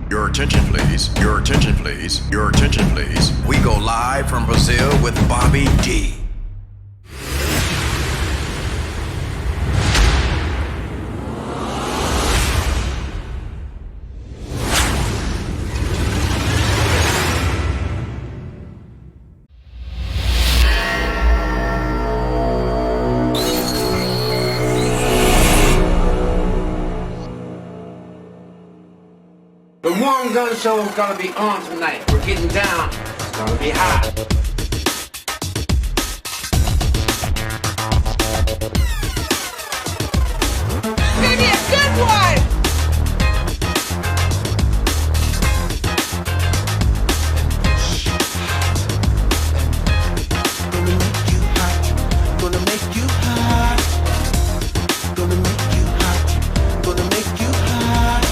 Your attention, please. Your attention, please. Your attention, please. We go live from Brazil with Bobby D. The OneGunn show is gonna be on tonight. We're getting down. It's gonna be hot. Maybe a good one! Gonna make you hot. Gonna make you hot. Gonna make you hot.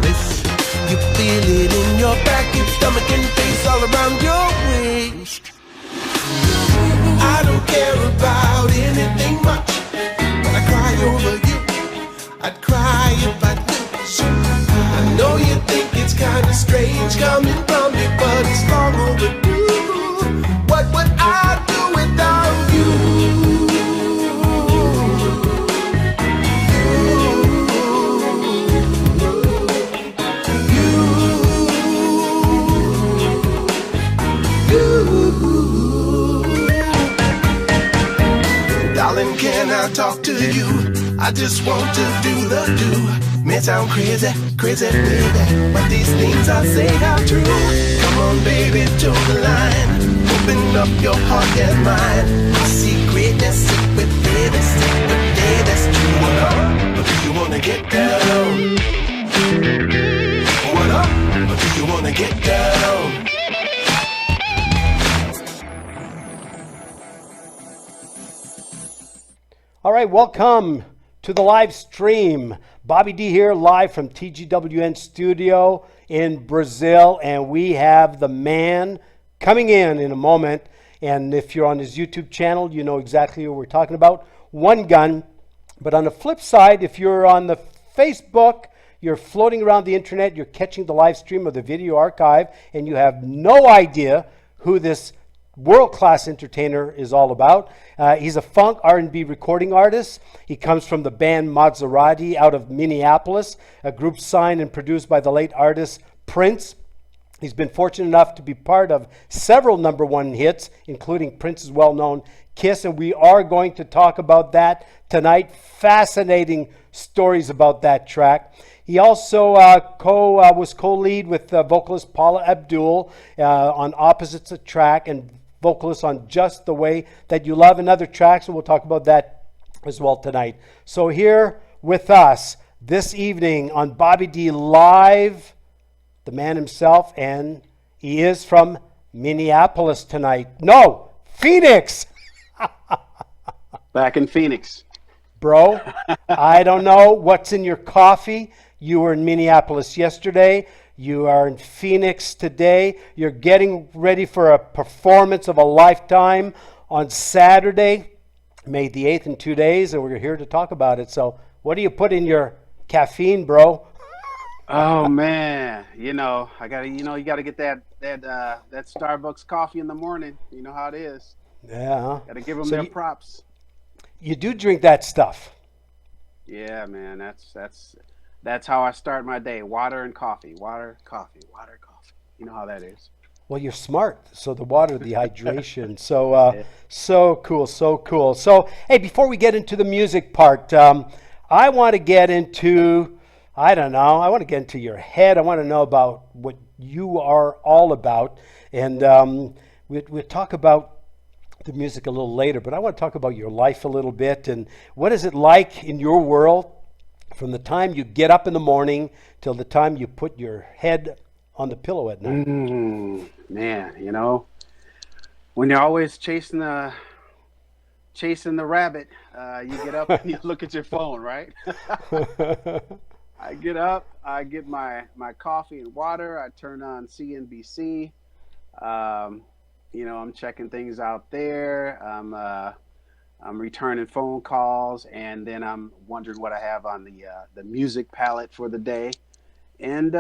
Listen, you feel it in your back, your stomach and face, all around your waist. I don't care about anything much, but I cry over you. I'd cry if I knew. I know you think it's kinda strange coming from me, but it's long overdue. What would I do without you? Darling, can I talk to you? I just want to do the do. May sound crazy, crazy, baby, but these things I say are true. Come on, baby, to the line. Open up your heart and mind. I see greatness, secret, baby, that's true. What up? Or do you wanna get down? What up? Or do you wanna get down? All right, welcome to the live stream. Bobby D here, live from TGWN Studio in Brazil, and we have the man coming in a moment. And if you're on his YouTube channel, you know exactly what we're talking about, OneGunn. But on the flip side, if you're on the Facebook, you're floating around the internet, you're catching the live stream of the video archive, and you have no idea who this world-class entertainer is all about. He's a funk R&B recording artist. He comes from the band Maserati out of Minneapolis, a group signed and produced by the late artist Prince. He's been fortunate enough to be part of several #1 hits, including Prince's well-known Kiss, and we are going to talk about that tonight. Fascinating stories about that track. He also was co-lead with vocalist Paula Abdul on Opposites Attract and vocalist on Just the Way That You Love and other tracks, and we'll talk about that as well tonight. So here with us this evening on Bobby D Live, the man himself, and he is from Minneapolis tonight. No, Phoenix! Back in Phoenix. Bro, I don't know what's in your coffee. You were in Minneapolis yesterday. You are in Phoenix today. You're getting ready for a performance of a lifetime on Saturday, May the 8th, in 2 days, and we're here to talk about it. So what do you put in your caffeine, bro? Oh man, you gotta get that Starbucks coffee in the morning. You know how it is. Yeah. Gotta give them their props. You do drink that stuff. Yeah, man. That's how I start my day. Water and coffee. Water, coffee. Water, coffee. You know how that is. Well, you're smart. So the water, the hydration. So cool, so cool. So, hey, before we get into the music part, I want to get into, I want to get into your head. I want to know about what you are all about. And we'll talk about the music a little later, but I want to talk about your life a little bit. And what is it like in your world from the time you get up in the morning till the time you put your head on the pillow at night? Man, you know, when you're always chasing the rabbit, you get up and you look at your phone, right? I get up, I get my coffee and water, I turn on CNBC. You know, I'm checking things out there. I'm returning phone calls, and then I'm wondering what I have on the music palette for the day. And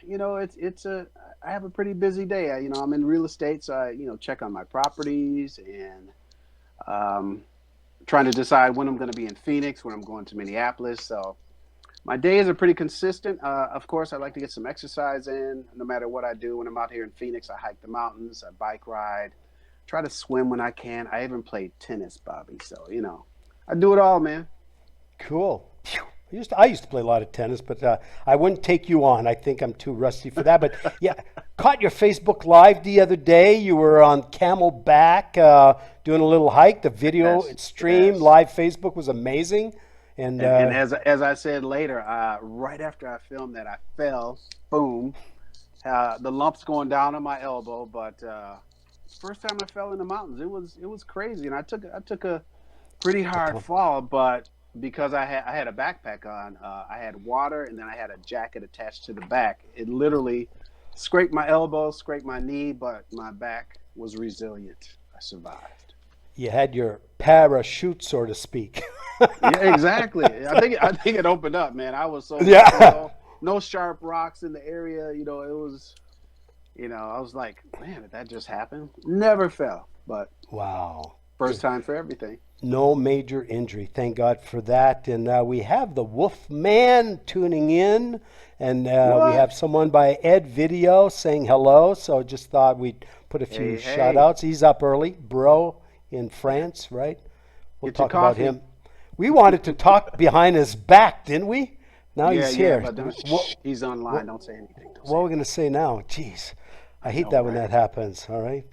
you know, I have a pretty busy day. You know, I'm in real estate, so I check on my properties and trying to decide when I'm going to be in Phoenix, when I'm going to Minneapolis. So my days are pretty consistent. Of course, I like to get some exercise in no matter what I do. When I'm out here in Phoenix, I hike the mountains, I bike ride, try to swim when I can. I even play tennis, Bobby. So, you know, I do it all, man. Cool. Phew. I used to play a lot of tennis, but I wouldn't take you on. I think I'm too rusty for that. But yeah, caught your Facebook Live the other day. You were on Camelback doing a little hike. The video stream live Facebook was amazing. And as I said later, right after I filmed that, I fell. Boom. The lump's going down on my elbow, but first time I fell in the mountains, it was crazy, and I took a pretty hard fall, but because I had a backpack on, I had water, and then I had a jacket attached to the back. It literally scraped my elbow, scraped my knee, but my back was resilient. I survived. You had your parachute, so to speak. Yeah, exactly. I think it opened up, man. I was so no sharp rocks in the area. You know, it was. You know, I was like, man, did that just happen? Never fell, but wow, first time for everything. No major injury, thank God for that. And we have the Wolf Man tuning in, and we have someone by Ed Video saying hello. So just thought we'd put a few shout outs. He's up early, bro, in France, right? We'll talk about him. We wanted to talk behind his back, didn't we? Now he's here. But he's online. Don't say anything. What are we going to say now? Jeez, I hate that when that happens. All right.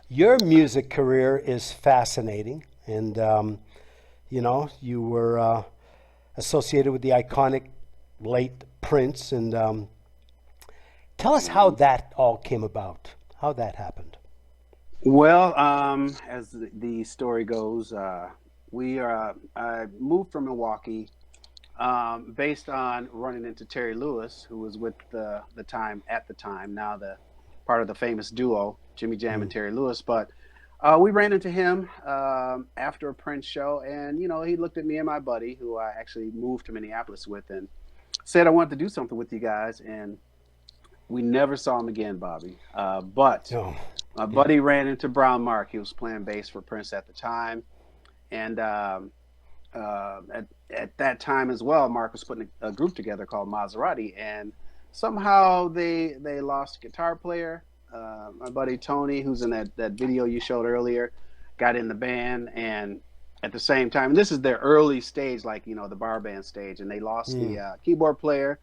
Your music career is fascinating, and you know, you were associated with the iconic late Prince, and tell us how that all came about, how that happened. Well, as the story goes, I moved from Milwaukee based on running into Terry Lewis, who was with the time, now the part of the famous duo, Jimmy Jam and Terry Lewis. But we ran into him after a Prince show, and, you know, he looked at me and my buddy, who I actually moved to Minneapolis with, and said, I wanted to do something with you guys. And we never saw him again, Bobby. But my buddy ran into Brown Mark. He was playing bass for Prince at the time. And at that time as well, Mark was putting a group together called Maserati. And somehow they lost a guitar player. My buddy Tony, who's in that video you showed earlier, got in the band. And at the same time, and this is their early stage, like, you know, the bar band stage. And they lost the keyboard player,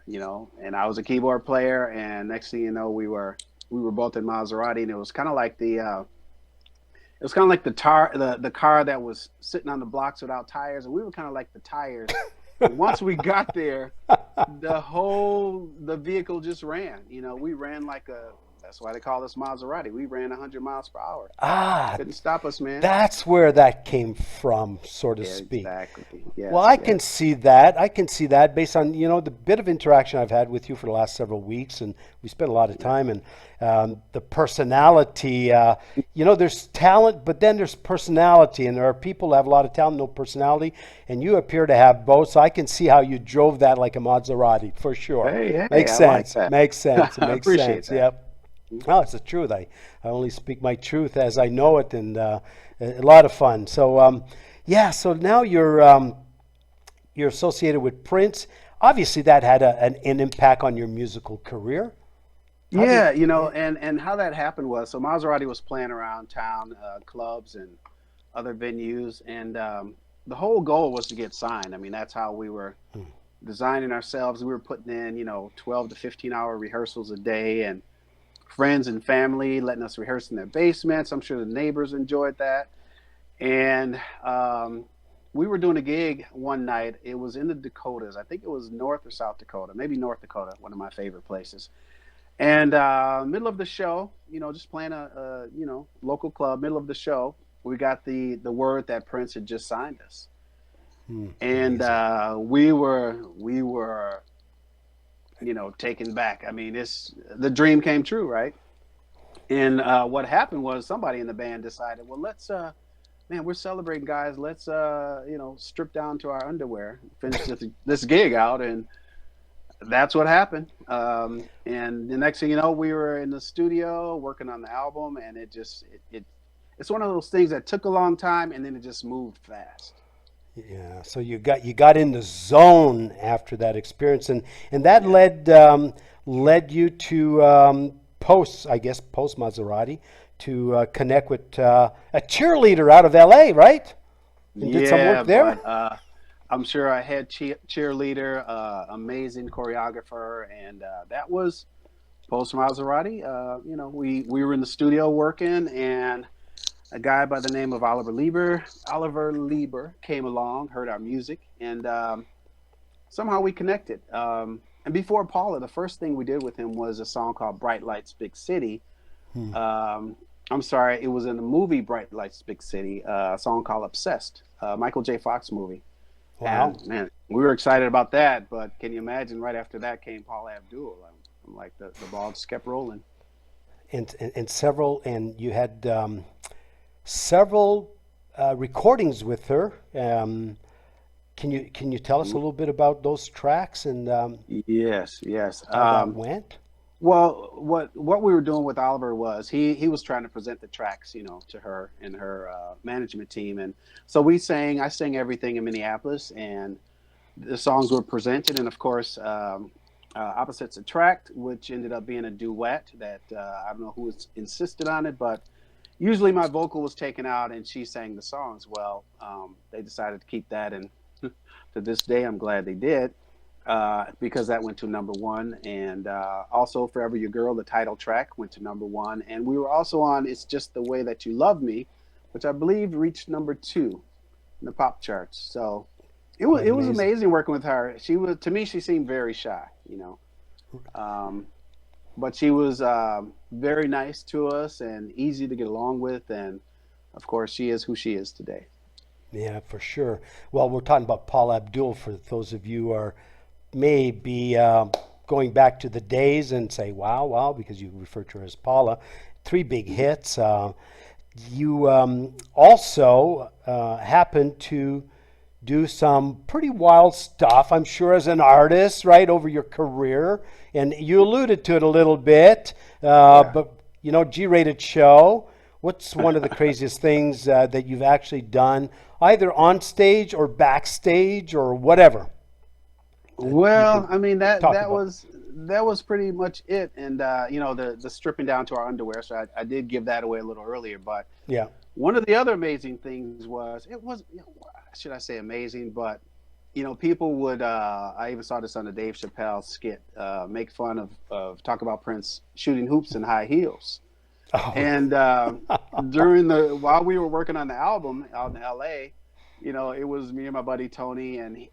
you know, and I was a keyboard player. And next thing you know, we were both in Maserati, and it was kind of like the car that was sitting on the blocks without tires, and we were kind of like the tires. Once we got there, the vehicle just ran. You know, we ran that's why they call us Maserati. We ran 100 miles per hour. Couldn't stop us, man. That's where that came from, so to speak. Exactly. Yes, well, I can see that. I can see that based on, you know, the bit of interaction I've had with you for the last several weeks, and we spent a lot of time, and the personality, you know, there's talent, but then there's personality, and there are people who have a lot of talent, no personality, and you appear to have both, so I can see how you drove that like a Maserati, for sure. Hey, makes sense. Like makes sense. It makes sense. That. Yep. No, it's the truth. I only speak my truth as I know it, and a lot of fun. So, so now you're associated with Prince. Obviously, that had an impact on your musical career. Yeah, you know, and how that happened was, so Maserati was playing around town, clubs and other venues, and the whole goal was to get signed. I mean, that's how we were designing ourselves. We were putting in, 12 to 15-hour rehearsals a day, and friends and family letting us rehearse in their basements. I'm sure the neighbors enjoyed that. And we were doing a gig one night. It was in the Dakotas. I think it was North or South Dakota, maybe North Dakota, one of my favorite places. And middle of the show, just playing a local club. Middle of the show, we got the word that Prince had just signed us, and we were taken back. I mean, the dream came true, right? And what happened was somebody in the band decided, well, let's man, we're celebrating, guys. Let's strip down to our underwear, finish this gig out, and that's what happened. And the next thing you know, we were in the studio working on the album, and it's one of those things that took a long time, and then it just moved fast. Yeah, so you got in the zone after that experience, and that led you to post Maserati to connect with a cheerleader out of LA, right? And did some work there. But, I'm sure I had cheerleader, amazing choreographer, and that was Post Maserati. We were in the studio working, and a guy by the name of Oliver Lieber came along, heard our music, and somehow we connected. And before Paula, the first thing we did with him was a song called Bright Lights, Big City. I'm sorry, it was in the movie Bright Lights, Big City, a song called Obsessed, Michael J. Fox movie. Wow. And, man, we were excited about that, but can you imagine right after that came Paula Abdul? I'm like, the ball just kept rolling. And you had several recordings with her. Can you tell us a little bit about those tracks and Yes. how that went? Well, what we were doing with Oliver was he was trying to present the tracks, to her and her management team, and so I sang everything in Minneapolis, and the songs were presented, and of course, Opposites Attract, which ended up being a duet that I don't know who insisted on it, but usually my vocal was taken out and she sang the songs. Well, they decided to keep that, and to this day, I'm glad they did. Because that went to #1, and also Forever Your Girl, the title track, went to #1, and we were also on It's Just the Way That You Love Me, which I believe reached #2 in the pop charts. So it was amazing working with her. To me, she seemed very shy, but she was very nice to us and easy to get along with, and of course, she is who she is today. Yeah, for sure. Well, we're talking about Paula Abdul for those of you who are maybe going back to the days and say, wow, because you refer to her as Paula. 3 big hits. You also happened to do some pretty wild stuff, I'm sure, as an artist, right, over your career. And you alluded to it a little bit, but, G-rated show. What's one of the craziest things that you've actually done, either on stage or backstage or whatever? Well, I mean that was pretty much it, and the stripping down to our underwear. So I did give that away a little earlier, but yeah, one of the other amazing things was should I say amazing, but people would I even saw this on the Dave Chappelle skit, make fun of talk about Prince shooting hoops in high heels. Oh. And while we were working on the album out in LA, it was me and my buddy Tony, and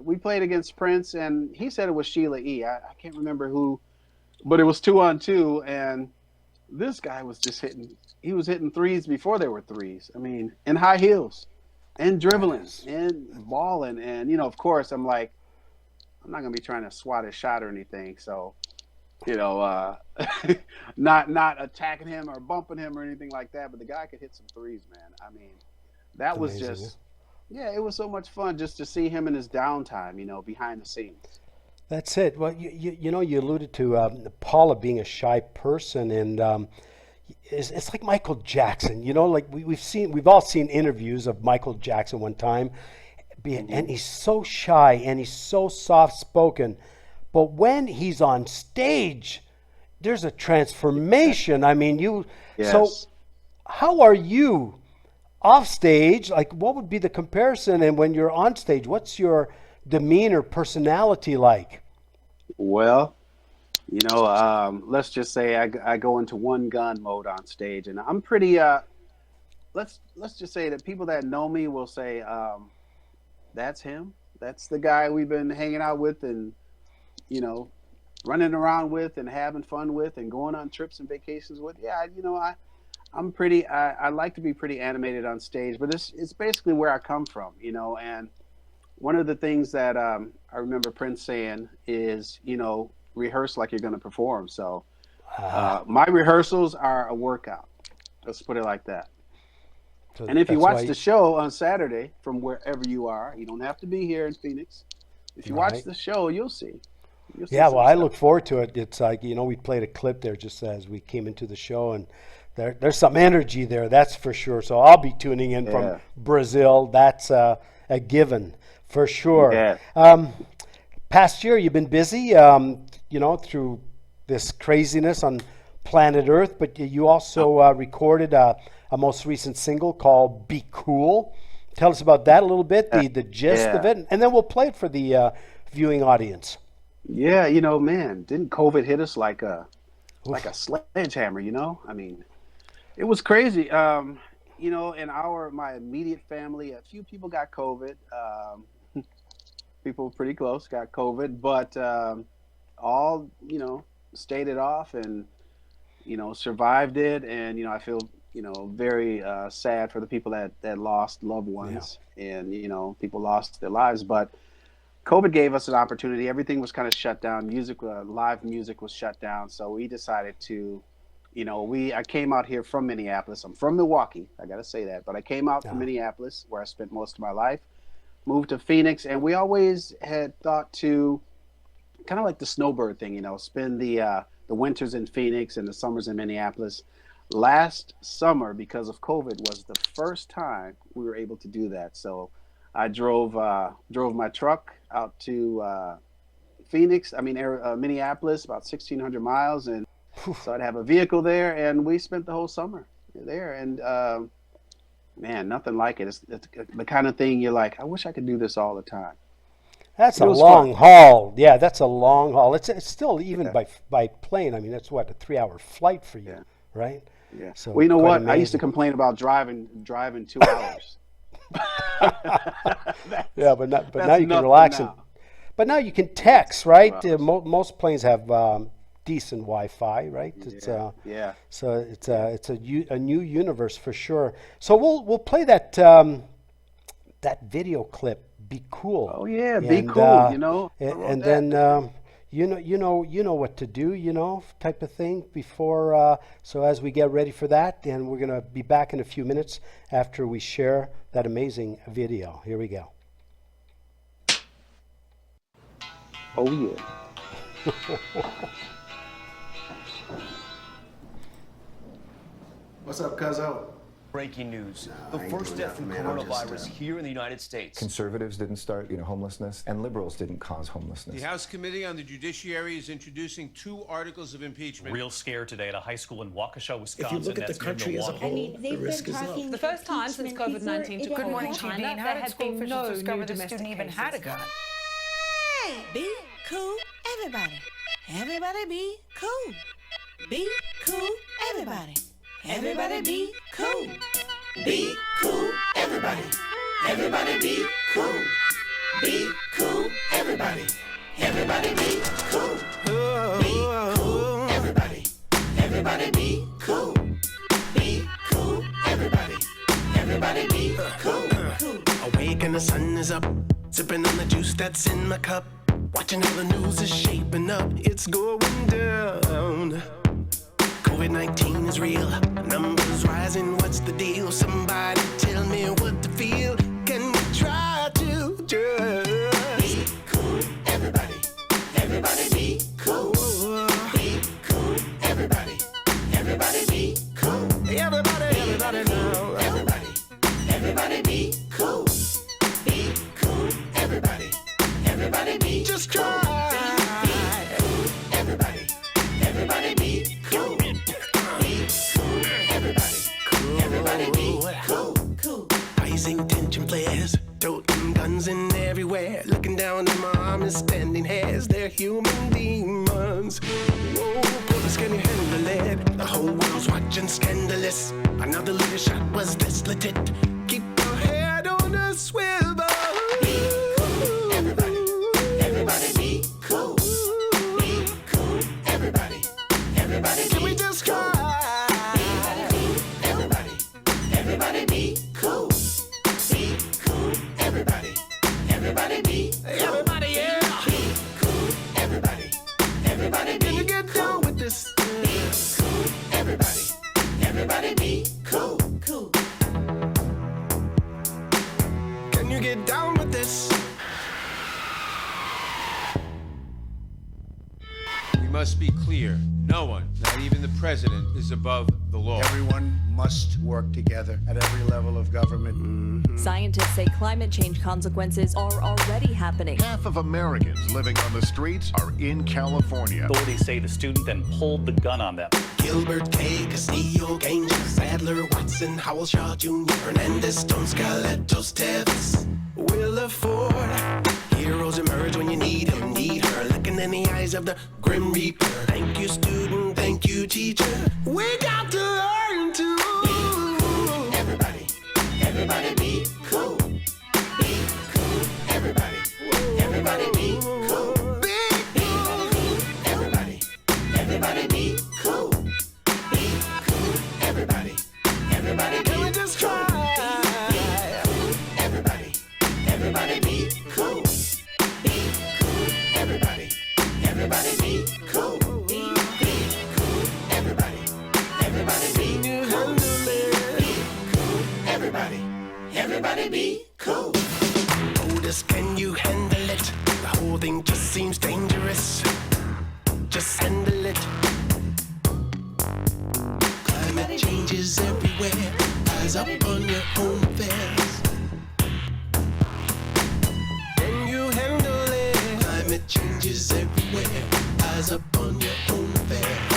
we played against Prince, and he said it was Sheila E. I can't remember who, but it was 2-on-2, and this guy was just hitting threes before there were threes. I mean, in high heels, and dribbling, and balling, and of course, I'm like, I'm not gonna be trying to swat his shot or anything, so not attacking him or bumping him or anything like that, but the guy could hit some threes, man. I mean, that was amazing. Just. Yeah, it was so much fun just to see him in his downtime, behind the scenes. That's it. Well, you alluded to Paula being a shy person, and it's like Michael Jackson. Like we've all seen interviews of Michael Jackson one time, and he's so shy and he's so soft-spoken, but when he's on stage, there's a transformation. I mean, Yes. So how are you off stage? Like, what would be the comparison? And when you're on stage, what's your demeanor, personality like? Well, let's just say I go into one gun mode on stage, and I'm pretty. Let's just say that people that know me will say, "That's him. That's the guy we've been hanging out with, and running around with, and having fun with, and going on trips and vacations with." Yeah, I'm pretty. I like to be pretty animated on stage, but it's basically where I come from, And one of the things that I remember Prince saying is, rehearse like you're going to perform. So my rehearsals are a workout. Let's put it like that. So And if you that's watch why- the show on Saturday from wherever you are, you don't have to be here in Phoenix. If you watch Right. the show, you'll see. Yeah, some well, I stuff. look forward to it. It's like, we played a clip there just as we came into the show, and there's some energy there, that's for sure. So I'll be tuning in Yeah. from Brazil. That's a given for sure. Yeah. Past year, you've been busy, through this craziness on planet Earth, but you also recorded a most recent single called Be Cool. Tell us about that a little bit, the gist of it, and then we'll play it for the viewing audience. Yeah, man, didn't COVID hit us like a sledgehammer? I mean, it was crazy. In my immediate family, a few people got COVID. People pretty close got COVID, but all stayed it off and survived it. And I feel very sad for the people that lost loved ones, and people lost their lives, but COVID gave us an opportunity. Everything was kind of shut down. Live music was shut down. So we decided to, I came out here from Minneapolis. I'm from Milwaukee. I got to say that. But I came out from Minneapolis, where I spent most of my life, moved to Phoenix. And we always had thought to kind of like the snowbird thing, spend the winters in Phoenix and the summers in Minneapolis. Last summer, because of COVID, was the first time we were able to do that. So I drove my truck out to Minneapolis, about 1,600 miles, and so I'd have a vehicle there, and we spent the whole summer there. And man, nothing like it. It's the kind of thing you're like, I wish I could do this all the time. That's a was long haul. Yeah, that's a long haul. It's still even Yeah. by plane. I mean, that's what, a 3-hour flight for you, right? Yeah. So Well, you know quite what? I used to amazing. complain about driving 2 hours. Yeah, but now that's you can nothing relax now. but now you can text, right? hours. Most planes have decent Wi-Fi, right? It's Yeah. so it's a new universe for sure. So we'll play that that video clip. Be cool. Oh yeah, be And, cool. and, I wrote and that. then you know what to do, type of thing before. So as we get ready for that, and we're gonna be back in a few minutes after we share that amazing video. Here we go. Oh yeah. What's up, cuzzo? Breaking news. The I ain't first doing death from nothing, man. I'm just, coronavirus here in the United States. Conservatives didn't start, homelessness, and liberals didn't cause homelessness. The House Committee on the Judiciary is introducing 2 articles of impeachment. Real scare today at a high school in Waukesha, Wisconsin. If you look at the that's near country as a Milwaukee. whole, the risk is low. The first time since COVID-19 took hold in China, there had been no new domestic even had a cases. gun. Hey, be cool, everybody. Everybody be cool. Be cool, everybody. Everybody be cool. Be cool, everybody. Everybody be cool. Be cool, everybody. Everybody be cool. Be cool, everybody. Everybody be cool. Be cool, everybody. Everybody be cool. Awake and the sun is up, sipping on the juice that's in my cup. Watching how the news is shaping up, it's going down. COVID-19 is real, numbers rising, what's the deal? Somebody tell me what to feel. Can we try to just Be cool, everybody. Everybody be cool. Be cool, everybody. Everybody be cool. everybody now? Everybody. Everybody be cool. Be cool, everybody. Everybody be Just cool. try. Everybody. Everybody be cool. Be cool, everybody. Everybody be cool. Cool. Rising tension flares, toting guns in everywhere. Looking down human demons. Whoa, police, can you handle it? The whole world's watching scandalous. Another little shot was this legit. Keep your head on a swivel. Be cool, everybody. Everybody be cool. Be cool, everybody. Everybody Can we be just cool. try? Everybody. Everybody be cool. Be cool, everybody. Everybody be cool. Everybody, yeah. Be cool, everybody. Everybody Can you be get down with this? Be cool, everybody. Everybody be cool. Cool. Can you get down with this? We must be clear. No one, not even the president, is above the law. Everyone must work together at every level of government. Scientists say climate change consequences are already happening. Half of Americans living on the streets are in California. Authorities say the student then pulled the gun on them. Gilbert K. Castillo, Gaines, Sadler, Watson, Howell Shaw Jr., Hernandez, Stone, Scaletos, Tevis, Willa Ford. Heroes emerge when you need them, need her. Looking in the eyes of the Grim Reaper. Thank you, student, thank you, teacher. We got to learn to Everybody. Everybody be cool. Be cool, everybody. Everybody be cool. be Everybody. Everybody be cool. Be cool, everybody. Everybody Can we be just cool. try? Everybody. Everybody be cool. Be cool, everybody. Everybody be cool. Be cool, everybody. Everybody be You cool. handle it. Be cool, everybody. Everybody be cool. Otis, can you handle it? The whole thing just seems dangerous. Just handle it. Climate change is everywhere. Eyes up on your own affairs. Can you handle it? Climate change is everywhere. Eyes up on your own affairs.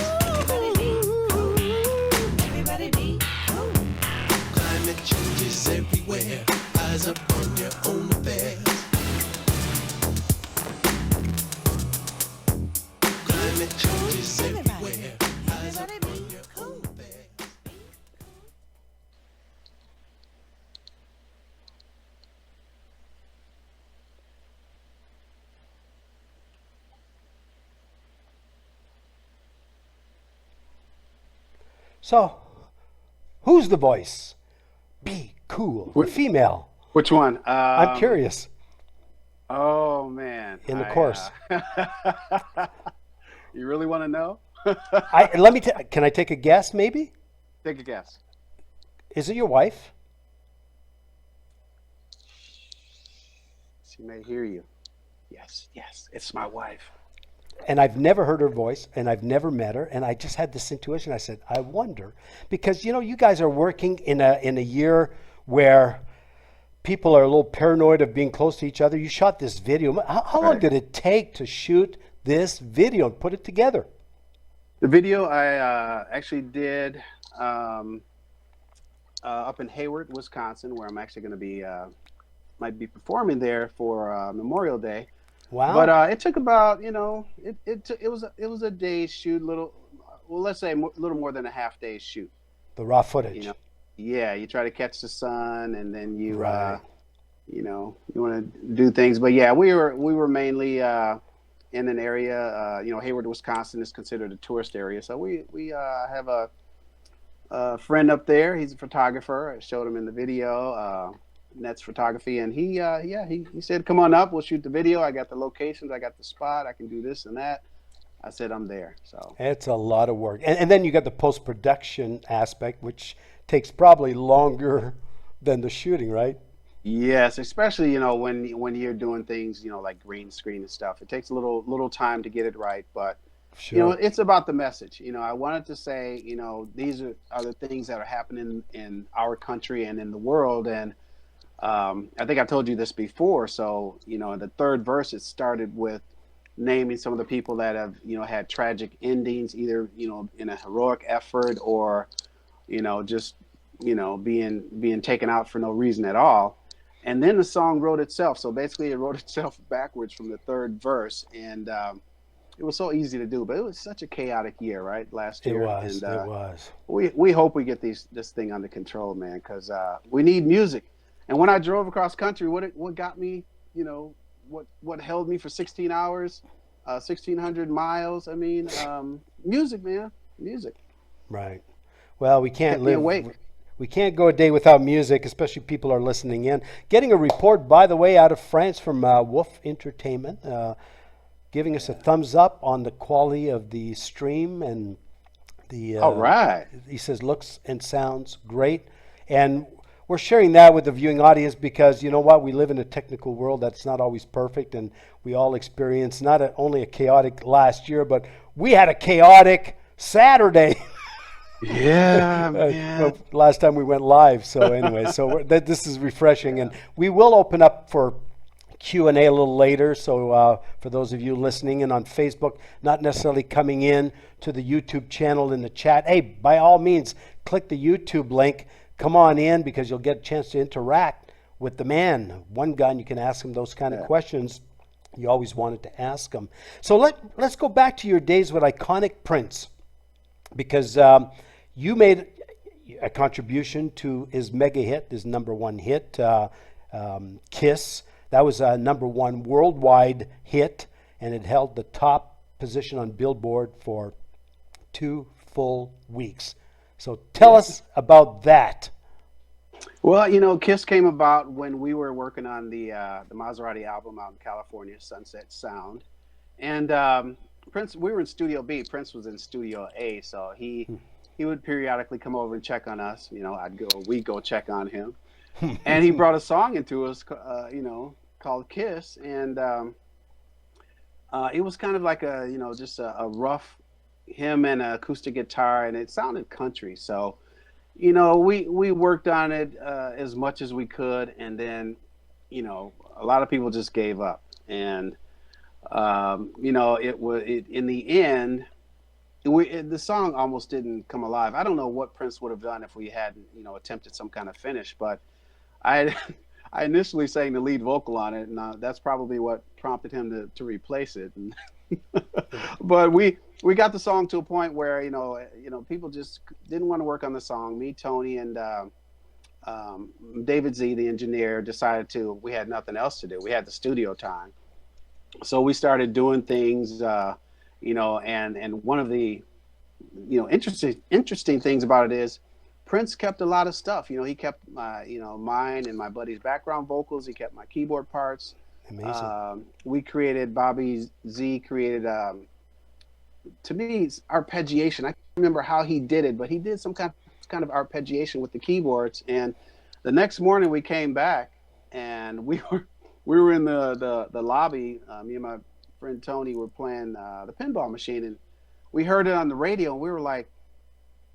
Everybody be cool. Climate change is everywhere. Eyes up on your own affairs. Climate change is everywhere. Eyes up on your own affairs. So, who's the voice? Be cool. The female. Which one? I'm curious. Oh man. In the chorus. You really want to know? Can I take a guess? Maybe. Take a guess. Is it your wife? She may hear you. Yes, it's my wife. And I've never heard her voice, and I've never met her, and I just had this intuition. I said, I wonder, because you guys are working in a year where people are a little paranoid of being close to each other. You shot this video. How long did it take to shoot this video and put it together? The video I actually did up in Hayward, Wisconsin, where I'm actually going to be might be performing there for Memorial Day. Wow! But it took about it was a day's shoot, let's say a little more than a half day's shoot. The raw footage. Yeah, you try to catch the sun, and then you Right. you want to do things. But yeah, we were mainly in an area. Hayward, Wisconsin is considered a tourist area, so we have a friend up there. He's a photographer. I showed him in the video. Nets Photography, and he said, come on up, we'll shoot the video. I got the locations, I got the spot, I can do this and that. I said, I'm there. So it's a lot of work, and then you got the post-production aspect, which takes probably longer than the shooting, right? yes, especially when you're doing things like green screen and stuff, it takes a little time to get it right, but Sure. it's about the message. I wanted to say these are the things that are happening in our country and in the world. And I think I told you this before. So, in the third verse, it started with naming some of the people that have, had tragic endings, either, in a heroic effort or, just, being taken out for no reason at all. And then the song wrote itself. So basically it wrote itself backwards from the third verse. And it was so easy to do, but it was such a chaotic year, right? Last It year, was. and It was. we hope we get this thing under control, man, because we need music. And when I drove across country, what got me, you know, what held me for 16 hours, 1,600 miles. I mean, music, man, music. Right. Well, we can't Kept me live. awake. We can't go a day without music, especially people are listening in. Getting a report, by the way, out of France from Wolf Entertainment, giving us a thumbs up on the quality of the stream and the. All right. He says looks and sounds great, and we're sharing that with the viewing audience because you know what, we live in a technical world that's not always perfect, and we all experience only a chaotic last year, but we had a chaotic Saturday. Yeah, man. Last time we went live. So anyway, this is refreshing, and we will open up for Q&A a little later. So for those of you listening in on Facebook, not necessarily coming in to the YouTube channel in the chat, hey, by all means, click the YouTube link. Come on in because you'll get a chance to interact with the man. OneGunn, you can ask him those kind of questions you always wanted to ask him. So let's go back to your days with iconic Prince, because you made a contribution to his mega hit, his #1 hit, Kiss. That was a #1 worldwide hit, and it held the top position on Billboard for 2 full weeks. So tell us about that. Well, you know, Kiss came about when we were working on the Maserati album out in California, Sunset Sound, and Prince. We were in Studio B. Prince was in Studio A, so he would periodically come over and check on us. You know, we'd go check on him, and he brought a song into us, you know, called Kiss, and it was kind of like just a rough him and an acoustic guitar, and it sounded country. So, you know, we worked on it as much as we could, and then, you know, a lot of people just gave up, and you know, in the end, the song almost didn't come alive. I don't know what Prince would have done if we hadn't, you know, attempted some kind of finish, but I initially sang the lead vocal on it, and that's probably what prompted him to replace it. And but we got the song to a point where you know people just didn't want to work on the song. Me, Tony, and David Z, the engineer, decided we had nothing else to do. We had the studio time, so we started doing things. You know, and one of the interesting things about it is Prince kept a lot of stuff. You know, he kept mine and my buddy's background vocals. He kept my keyboard parts. Amazing. Bobby Z created, to me, arpeggiation. I can't remember how he did it, but he did some kind of arpeggiation with the keyboards. And the next morning we came back, and we were in the lobby. Me and my friend Tony were playing the pinball machine, and we heard it on the radio, and we were like,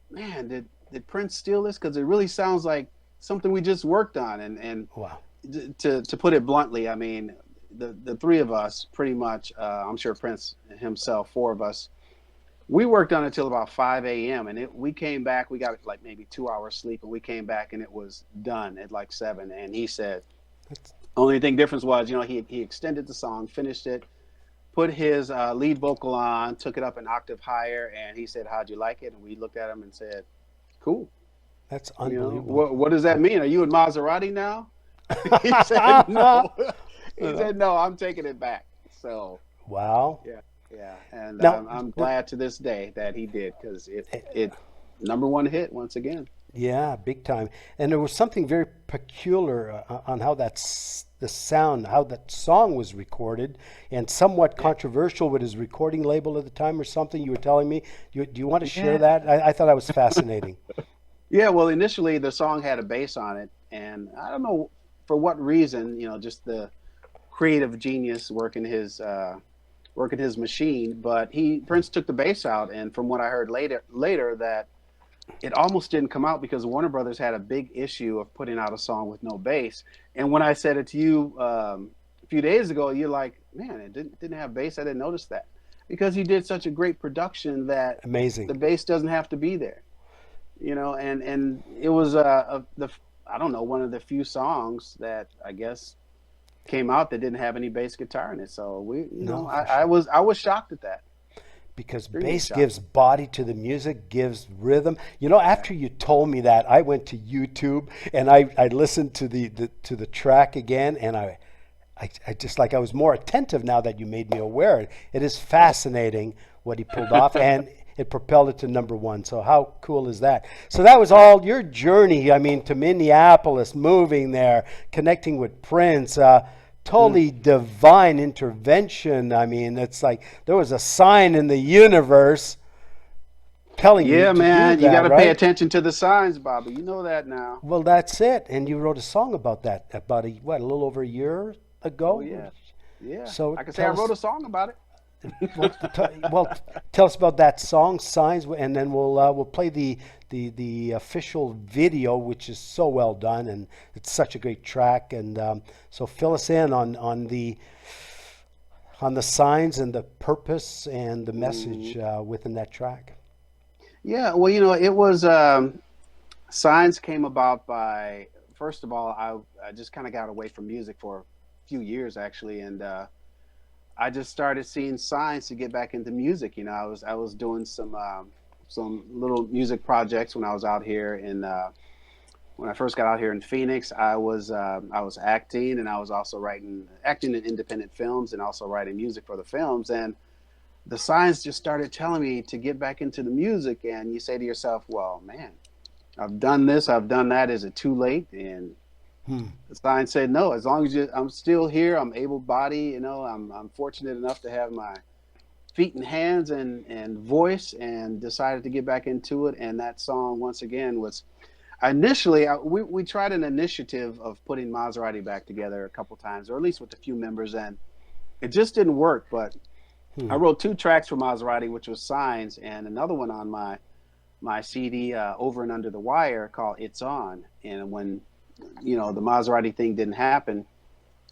man, did Prince steal this? Because it really sounds like something we just worked on. And wow. To put it bluntly, I mean, the three of us pretty much, I'm sure Prince himself, 4 of us, we worked on it till about 5 a.m. and we came back, we got like maybe 2 hours sleep, and we came back and it was done at like 7. And he said, only thing difference was, you know, he extended the song, finished it, put his lead vocal on, took it up an octave higher, and he said, how'd you like it? And we looked at him and said, cool. That's unbelievable. You know, what does that mean? Are you in Maserati now? He said no. He said no. I'm taking it back. So wow. Yeah. And now, I'm glad to this day that he did, because it #1 hit once again. Yeah, big time. And there was something very peculiar on how the sound, how that song was recorded, and somewhat controversial with his recording label at the time or something. You were telling me. Do you want to share that? I thought that was fascinating. Yeah. Well, initially the song had a bass on it, and I don't know for what reason, you know, just the creative genius working his machine, but Prince took the bass out, and from what I heard later that it almost didn't come out because Warner Brothers had a big issue of putting out a song with no bass. And when I said it to you a few days ago, you're like, man, it didn't have bass. I didn't notice that, because he did such a great production that amazing, the bass doesn't have to be there, you know. And it was I don't know, one of the few songs that I guess came out that didn't have any bass guitar in it. So I was shocked at that. because Extremely bass shocking. gives body to the music, gives rhythm. You know, after you told me that, I went to YouTube and I listened to the track again, and I just like I was more attentive now that you made me aware. It is fascinating what he pulled off, and it propelled it to #1. So how cool is that? So that was all your journey. I mean, to Minneapolis, moving there, connecting with Prince. Totally divine intervention. I mean, it's like there was a sign in the universe telling you Yeah, to man, do you that, got to right? pay attention to the signs, Bobby. You know that now. Well, that's it. And you wrote a song about that about a little over a year ago. Oh yeah, yeah. So I can say I wrote a song about it. Tell us about that song, Signs, and then we'll play the official video, which is so well done, and it's such a great track. And so fill us in on the signs and the purpose and the message within that track. Yeah, well, it was Signs came about by, first of all, I just kind of got away from music for a few years actually, and I just started seeing signs to get back into music. I was doing some little music projects when I was out here when I first got out here in Phoenix. I was acting, and I was also acting in independent films and also writing music for the films. And the signs just started telling me to get back into the music. And you say to yourself, well, man, I've done this, I've done that. Is it too late? And the sign said, no, as long as I'm still here, I'm able-bodied, I'm fortunate enough to have my feet and hands and voice, and decided to get back into it. And that song, once again, was initially, we tried an initiative of putting Maserati back together a couple times, or at least with a few members, and it just didn't work. But I wrote 2 tracks for Maserati, which was Signs, and another one on my CD, Over and Under the Wire, called It's On. And when the Maserati thing didn't happen,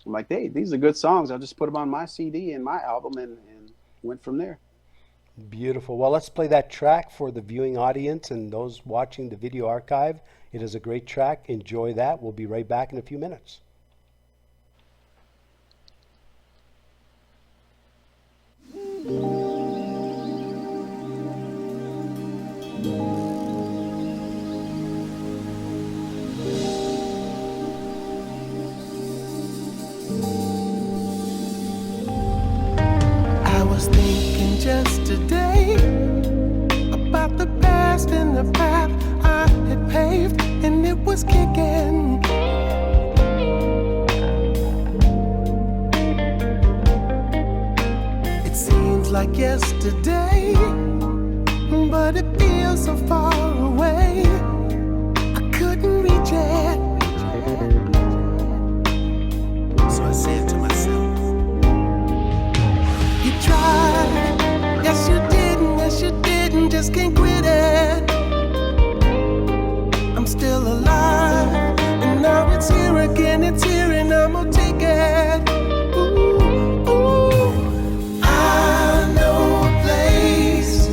I'm like, hey, these are good songs. I'll just put them on my CD and my album, and went from there. Beautiful. Well, let's play that track for the viewing audience and those watching the video archive. It is a great track. Enjoy that. We'll be right back in a few minutes. I was thinking just today about the past and the path I had paved, and it was kicking. It seems like yesterday, but it feels so far away. I couldn't reach it. So I said to myself, you tried, yes you didn't, just can't quit it. I'm still alive, and now it's here again, it's here, and I'm gonna take it. Ooh, ooh. I know a place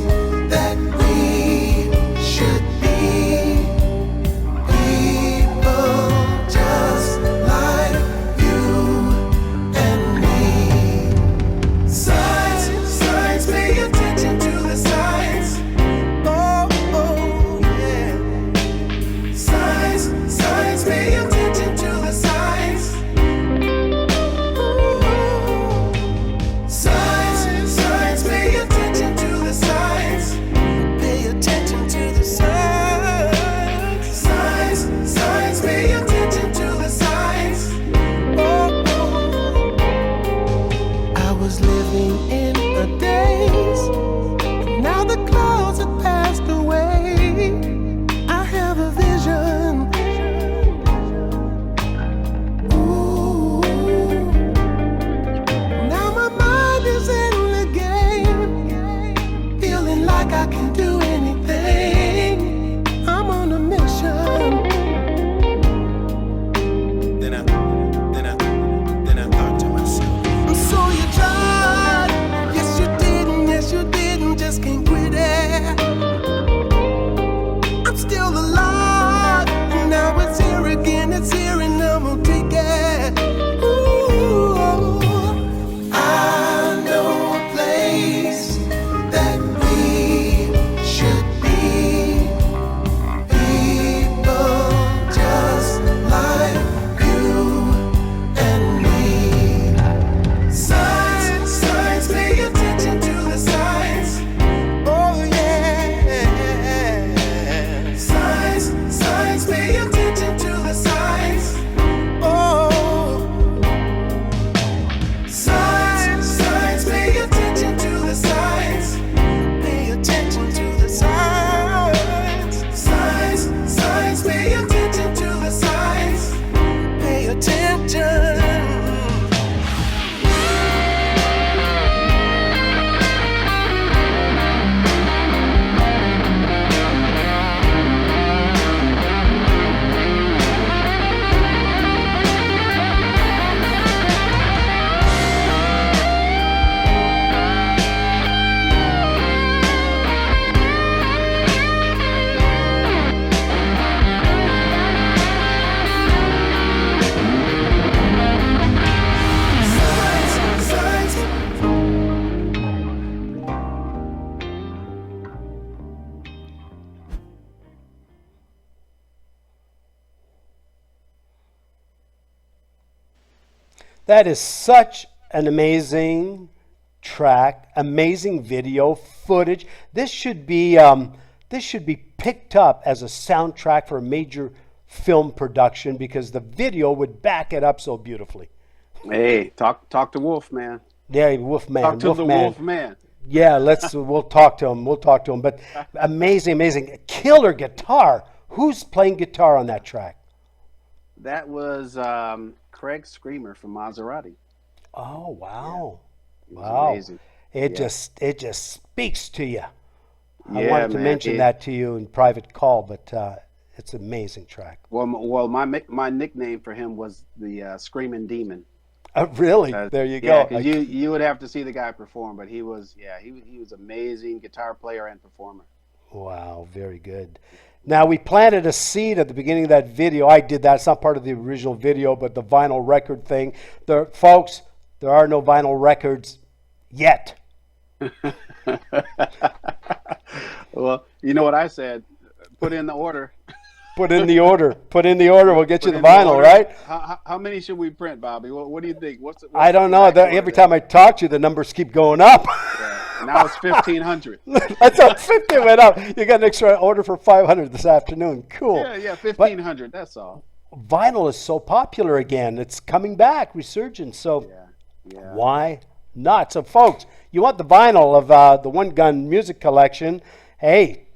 that we should be. People just like you and me. Signs, pay attention to the signs. Oh, yeah. Signs, That is such an amazing track, amazing video footage. This should be picked up as a soundtrack for a major film production because the video would back it up so beautifully. Hey, talk to Wolf, man. Yeah, Wolfman. Talk to the Wolf man. Yeah, we'll talk to him. But amazing, killer guitar. Who's playing guitar on that track? That was Craig Screamer from Maserati. Oh wow, Yeah. wow! Amazing. It just speaks to you. I Yeah, wanted to man, mention that to you in private call, but it's an amazing track. Well, my nickname for him was the Screaming Demon. Really? There you go. Because you would have to see the guy perform, but he was amazing guitar player and performer. Wow, very good. Now, we planted a seed at the beginning of that video. I did that. It's not part of the original video, but the vinyl record thing. Folks, there are no vinyl records yet. Well, you know what I said? Put in the order. Put in the order. We'll get you the vinyl, right? How many should we print, Bobby? What do you think? I don't know. Every time I talk to you, the numbers keep going up. Yeah. Now it's 1,500. That's what 50 went up. You got an extra order for 500 this afternoon. Cool. Yeah, 1,500. That's all. Vinyl is so popular again. It's coming back, resurgence. So why not? So, folks, you want the vinyl of the OneGunn music collection? Hey,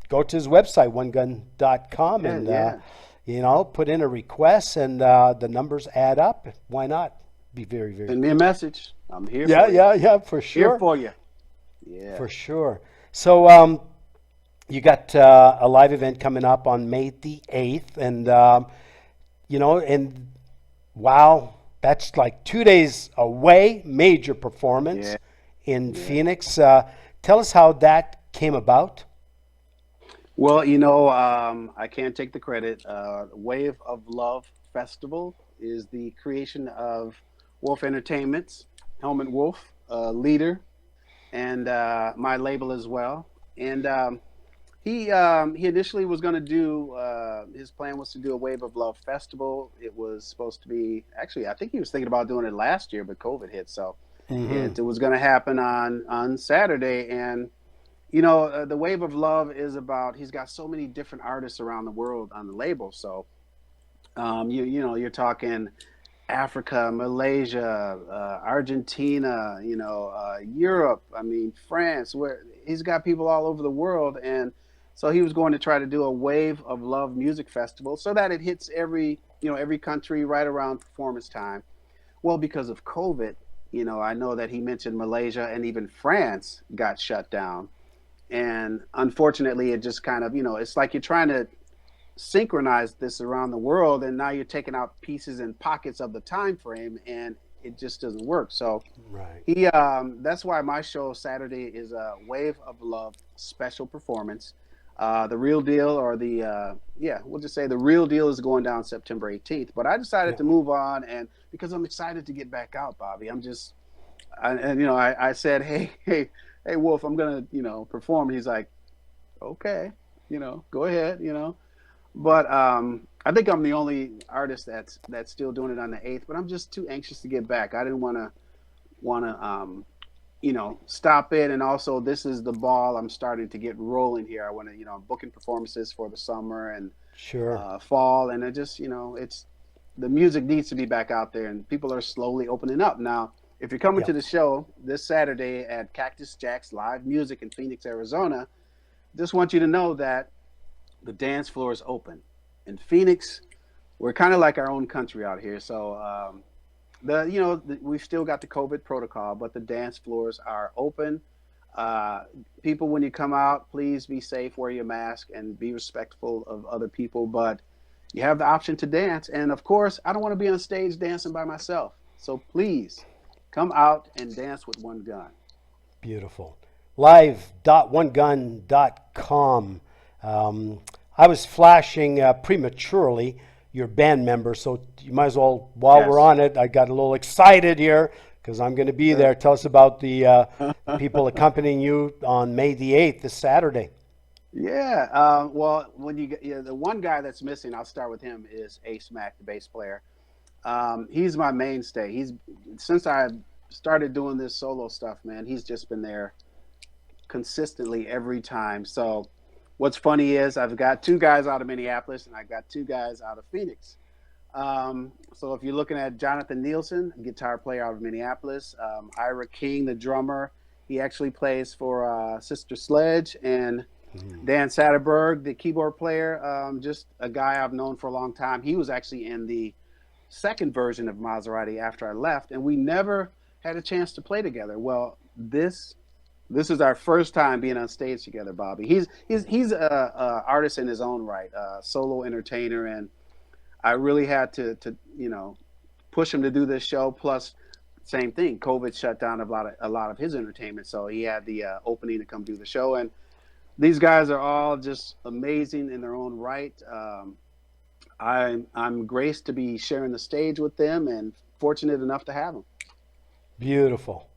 go to his website, OneGunn.com, and put in a request, and the numbers add up. Why not? Be very, very. Send me a message. I'm here. Yeah, for sure. Here for you. Yeah, for sure. So, you got a live event coming up on May the 8th, and and wow, that's like 2 days away. Major performance in Phoenix. Tell us how that came about. Well, I can't take the credit. Wave of Love Festival is the creation of Wolf Entertainment's Helmut Wolf, leader, and my label as well. And he initially was going to do, his plan was to do a Wave of Love Festival. It was supposed to be, actually, I think he was thinking about doing it last year, but COVID hit. So it was going to happen on Saturday. And the Wave of Love is about, he's got so many different artists around the world on the label. So, you're talking Africa, Malaysia, Argentina, Europe, France, where he's got people all over the world. And so he was going to try to do a Wave of Love music festival so that it hits every country right around performance time. Well, because of COVID, I know that he mentioned Malaysia and even France got shut down. And unfortunately, it just kind of, it's like you're trying to synchronize this around the world, and now you're taking out pieces and pockets of the time frame, and it just doesn't work. So that's why my show Saturday is a Wave of Love special performance. The real deal, or we'll just say the real deal, is going down September 18th. But I decided to move on, and because I'm excited to get back out, Bobby. I said, hey, Wolf, I'm gonna, perform. He's like, okay, go ahead, But I think I'm the only artist that's still doing it on the 8th. But I'm just too anxious to get back. I didn't want to stop it. And also, this is the ball I'm starting to get rolling here. I want to, I'm booking performances for the summer and fall, and it just, it's the music needs to be back out there, and people are slowly opening up now. If you're coming to the show this Saturday at Cactus Jack's Live Music in Phoenix, Arizona, just want you to know that the dance floor is open. In Phoenix, we're kind of like our own country out here. So, we've still got the COVID protocol, but the dance floors are open. People, when you come out, please be safe, wear your mask, and be respectful of other people. But you have the option to dance. And, of course, I don't want to be on stage dancing by myself. So, please, come out and dance with OneGunn. Beautiful. Live.onegunn.com. I was flashing prematurely your band member, so you might as well, while we're on it, I got a little excited here because I'm going to be there. Tell us about the people accompanying you on May the 8th, this Saturday. Well, when you get the one guy that's missing, I'll start with him, is Ace Mack, the bass player. He's my mainstay. Since I started doing this solo stuff, man, he's just been there consistently every time. So what's funny is I've got two guys out of Minneapolis and I got two guys out of Phoenix. So if you're looking at Jonathan Nielsen, guitar player out of Minneapolis, Ira King, the drummer, he actually plays for Sister Sledge, and Dan Satterberg, the keyboard player, just a guy I've known for a long time. He was actually in the second version of Maserati after I left, and we never had a chance to play together. Well, this is our first time being on stage together, Bobby. He's a artist in his own right, a solo entertainer, and I really had to push him to do this show. Plus, same thing, COVID shut down a lot of his entertainment, so he had the opening to come do the show. And these guys are all just amazing in their own right. I'm graced to be sharing the stage with them and fortunate enough to have them. Beautiful,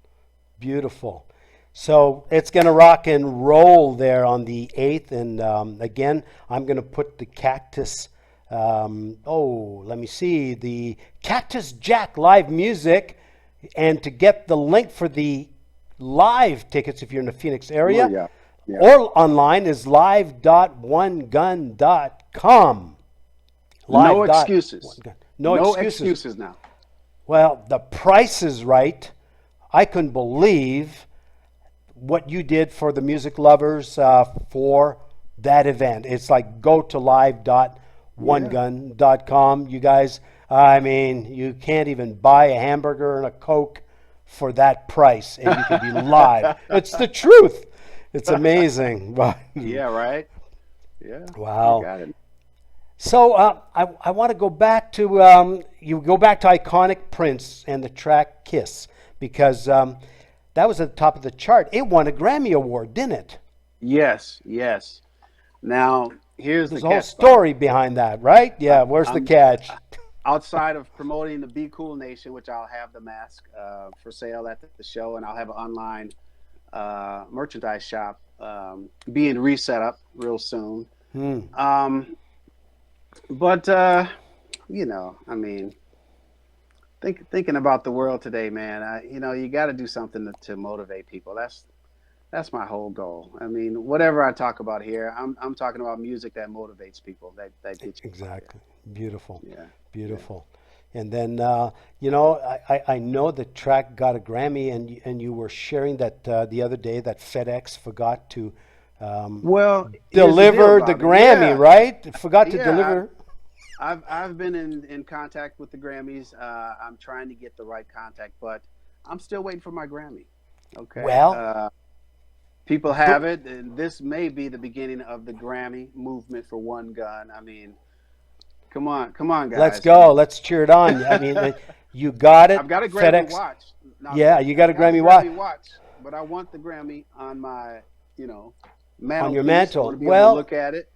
beautiful. So it's going to rock and roll there on the 8th. And again, I'm going to put the Cactus, let me see, the Cactus Jack live music. And to get the link for the live tickets, if you're in the Phoenix area, or online, is live.onegunn.com. No excuses. No excuses now. Well, the price is right. I couldn't believe what you did for the music lovers for that event. It's like go to live.onegunn.com. You guys, I mean, you can't even buy a hamburger and a Coke for that price, and you can be live. It's the truth. It's amazing. Yeah, right? Yeah. Wow. You got it. So I want to go back to, you go back to iconic Prince and the track Kiss, because that was at the top of the chart. It won a Grammy Award, didn't it? Yes, yes. Now, here's There's the a whole catch, story behind that, right? Yeah, where's the catch? Outside of promoting the Be Cool Nation, which I'll have the mask for sale at the show, and I'll have an online merchandise shop being reset up real soon. But I mean, thinking about the world today, man, you got to do something to motivate people. That's my whole goal. I mean, whatever I talk about here, I'm talking about music that motivates people, that gets you exactly. Beautiful. Yeah. Beautiful. Yeah. And then, I know the track got a Grammy, and you were sharing that the other day that FedEx forgot to deliver the Grammy, right? Forgot to deliver. I've been in contact with the Grammys. I'm trying to get the right contact, but I'm still waiting for my Grammy. Okay. Well, people have it, and this may be the beginning of the Grammy movement for OneGunn. I mean, come on, guys. Let's go. Let's cheer it on. I mean, you got it. I've got a Grammy FedEx. watch. Now, you got a Grammy watch. But I want the Grammy on my, mantle. On your mantle. I want to be able to look at it.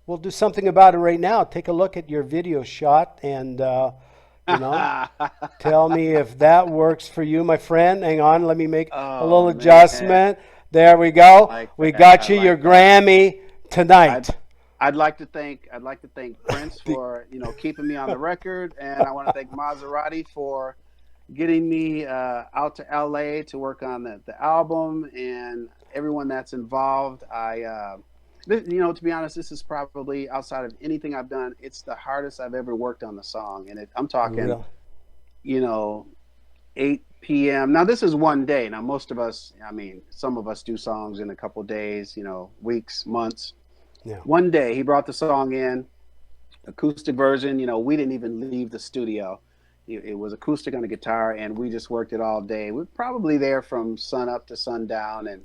We'll do something about it right now. Take a look at your video shot and, tell me if that works for you, my friend. Hang on. Let me make a little adjustment. There we go. We got you your Grammy tonight. I'd like to thank Prince for keeping me on the record, and I want to thank Maserati for getting me out to LA to work on the album, and everyone that's involved. To be honest, this is probably, outside of anything I've done, it's the hardest I've ever worked on the song, and I'm talking, 8 p.m. Now this is one day. Now most of us, some of us do songs in a couple days, weeks, months. Yeah. One day he brought the song in, acoustic version. We didn't even leave the studio. It was acoustic on the guitar, and we just worked it all day. We're probably there from sun up to sundown, and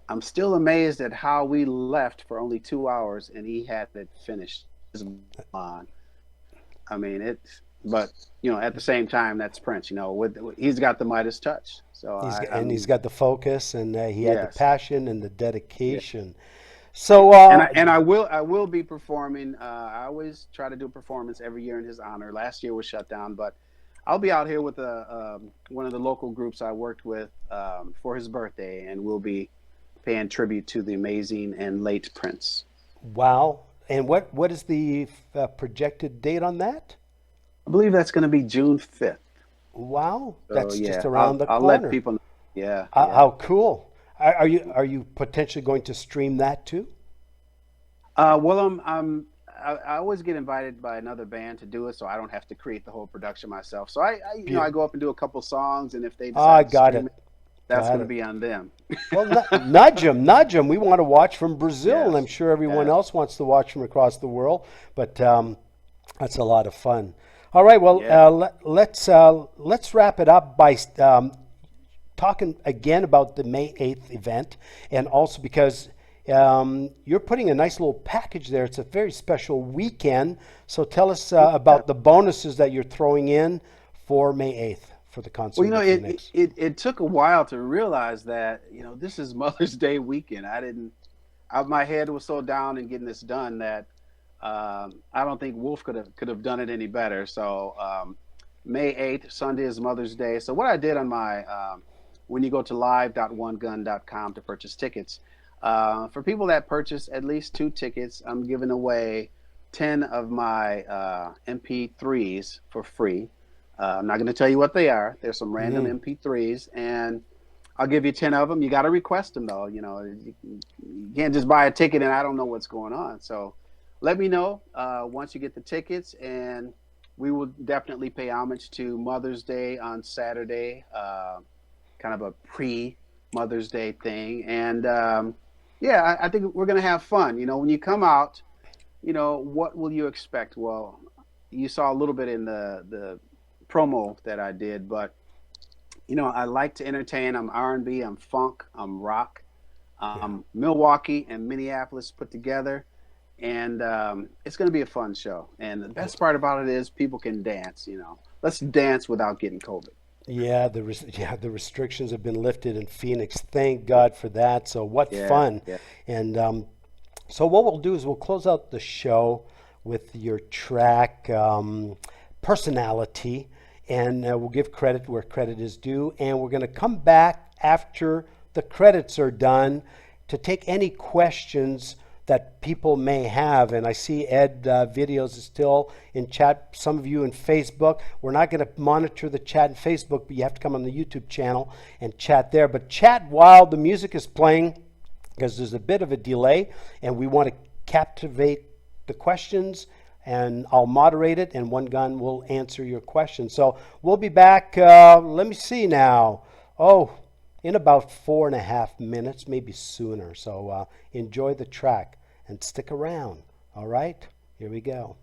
I'm still amazed at how we left for only 2 hours and he had it finished. But at the same time, that's Prince. He's got the Midas touch. So he's got the focus, and he had the passion and the dedication. Yeah. So and I will be performing. I always try to do a performance every year in his honor. Last year was shut down, but I'll be out here with one of the local groups I worked with for his birthday, and we'll be paying tribute to the amazing and late Prince. Wow. And what is the projected date on that? I believe that's going to be June 5th. Wow, So, that's yeah, just around the I'll corner. let people know. Yeah. How cool. Are you potentially going to stream that too? Well, I always get invited by another band to do it, so I don't have to create the whole production myself. So I go up and do a couple songs, and if they I decide to got stream it. that's Got going to it. be on them. Well, nudge them, nudge them. We want to watch from Brazil, and Yes, I'm sure everyone yes. else wants to watch from across the world. But that's a lot of fun. All right, well, Yeah. let's wrap it up by talking again about the May 8th event, and also because you're putting a nice little package there. It's a very special weekend. So tell us about the bonuses that you're throwing in for May 8th for the concert. Well, with Phoenix. it took a while to realize that, this is Mother's Day weekend. My head was so down in getting this done that I don't think Wolf could have done it any better. So May 8th, Sunday is Mother's Day. So what I did on my when you go to live.onegunn.com to purchase tickets, for people that purchase at least 2 tickets, I'm giving away 10 of my MP3s for free. I'm not going to tell you what they are. There's some random MP3s, and I'll give you 10 of them. You got to request them, though. You can't just buy a ticket and I don't know what's going on. So let me know once you get the tickets, and we will definitely pay homage to Mother's Day on Saturday, kind of a pre-Mother's Day thing. And I think we're going to have fun. When you come out, what will you expect? Well, you saw a little bit in the promo that I did, but I like to entertain. I'm R&B, I'm funk, I'm rock, Milwaukee and Minneapolis put together, and it's going to be a fun show. And the best part about it is people can dance. Let's dance without getting COVID. Yeah, the restrictions have been lifted in Phoenix. Thank God for that. So what fun! Yeah. And so what we'll do is we'll close out the show with your track Personality, and we'll give credit where credit is due. And we're going to come back after the credits are done to take any questions that people may have. And I see Ed videos is still in chat. Some of you in Facebook. We're not going to monitor the chat in Facebook, but you have to come on the YouTube channel and chat there. But chat while the music is playing, because there's a bit of a delay, and we want to captivate the questions, and I'll moderate it, and OneGunn will answer your questions. So we'll be back, let me see now. In about 4.5 minutes, maybe sooner. So enjoy the track and stick around. All right, here we go.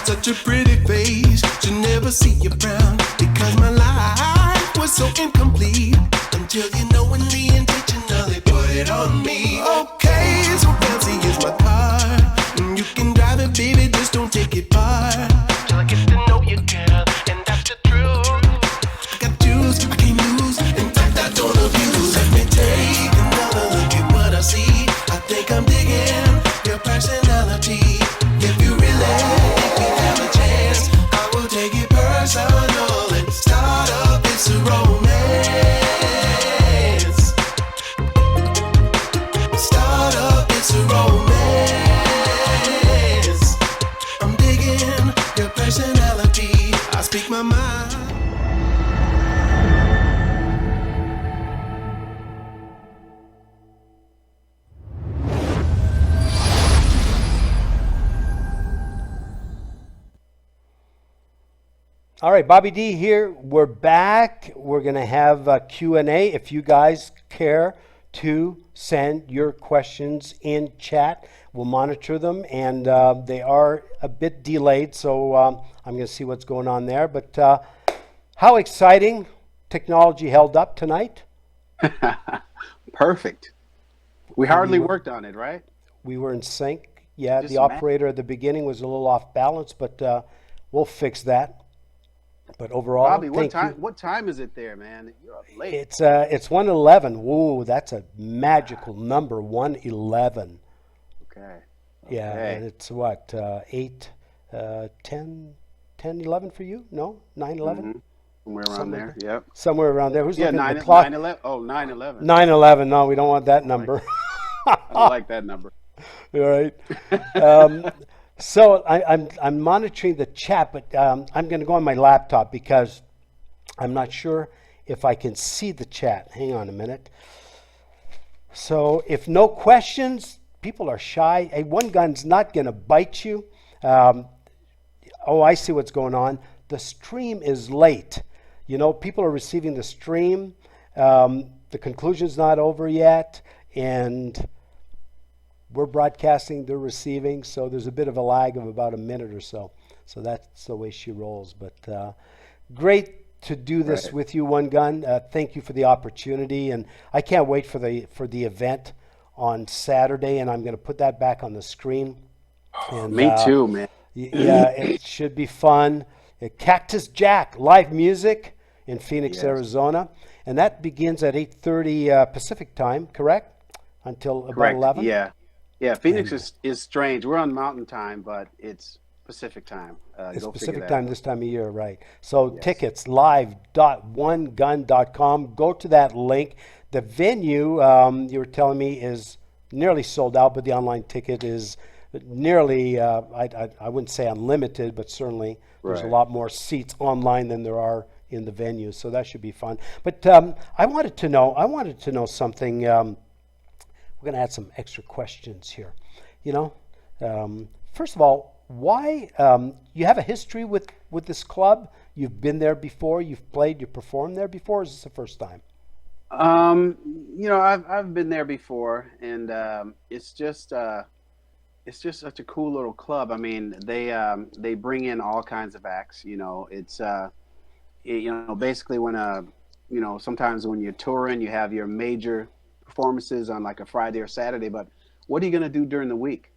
Such a pretty face, should never see you frown. Because my life was so incomplete until you knowingly intentionally put it on me. Okay, so fancy is my car. You can drive it, baby, just don't take it far. Till I get to know you, girl, and that's the truth. I got juice, I can't lose. In fact, I don't abuse. Let me take another look at what I see. I think I'm digging your personality. If you really personal and start up, it's a romance. Start up, it's a romance. I'm digging your personality. I speak my mind. All right, Bobby D here. We're back. We're going to have a Q&A. If you guys care to send your questions in chat, we'll monitor them. And they are a bit delayed, so I'm going to see what's going on there. But how exciting. Technology held up tonight. Perfect. We hardly worked on it, right? We were in sync. Yeah, Just the operator at the beginning was a little off balance, but we'll fix that. But overall, Bobby, thank you. what time is it there, man? You're up late. It's 1:11. Whoa, that's a magical number, 1:11. Okay. Yeah, Okay. and it's what, 8, 10, 11 for you? No, 9:11? Somewhere around Something there. like that. Yep. Somewhere around there. Who's Yeah, looking at 9, the clock? 9/11. Oh, 9/11. 9:11. No, we don't want that number. I don't like that number. All right. So I'm monitoring the chat, but I'm going to go on my laptop because I'm not sure if I can see the chat. Hang on a minute. So if no questions, people are shy. Hey, OneGunn's not going to bite you. Oh, I see what's going on. The stream is late. You know, people are receiving the stream. The conclusion's not over yet, and we're broadcasting, they're receiving, so there's a bit of a lag of about a minute or so. So that's the way she rolls. But great to do this with you, OneGunn. Thank you for the opportunity, and I can't wait for the event on Saturday, and I'm going to put that back on the screen. And, Me too, man. Yeah, it should be fun. Cactus Jack, live music in Phoenix, Arizona, and that begins at 8:30 Pacific time, correct? Until about 11? Yeah, Phoenix is strange. We're on Mountain Time, but it's Pacific time. It's go Pacific figure that time out. this time of year, right? So tickets, live.onegunn.com. Go to that link. The venue, you were telling me, is nearly sold out, but the online ticket is nearly, I wouldn't say unlimited, but certainly there's a lot more seats online than there are in the venue. So that should be fun. But I wanted to know something. We're going to add some extra questions here. You know, first of all, why you have a history with this club? You've been there before. You've played. You performed there before. Or is this the first time? You know, I've been there before, and it's just such a cool little club. I mean, they bring in all kinds of acts. You know, it's you know, basically when you know, sometimes when you're touring, you have your major performances on like a Friday or Saturday, but what are you going to do during the week?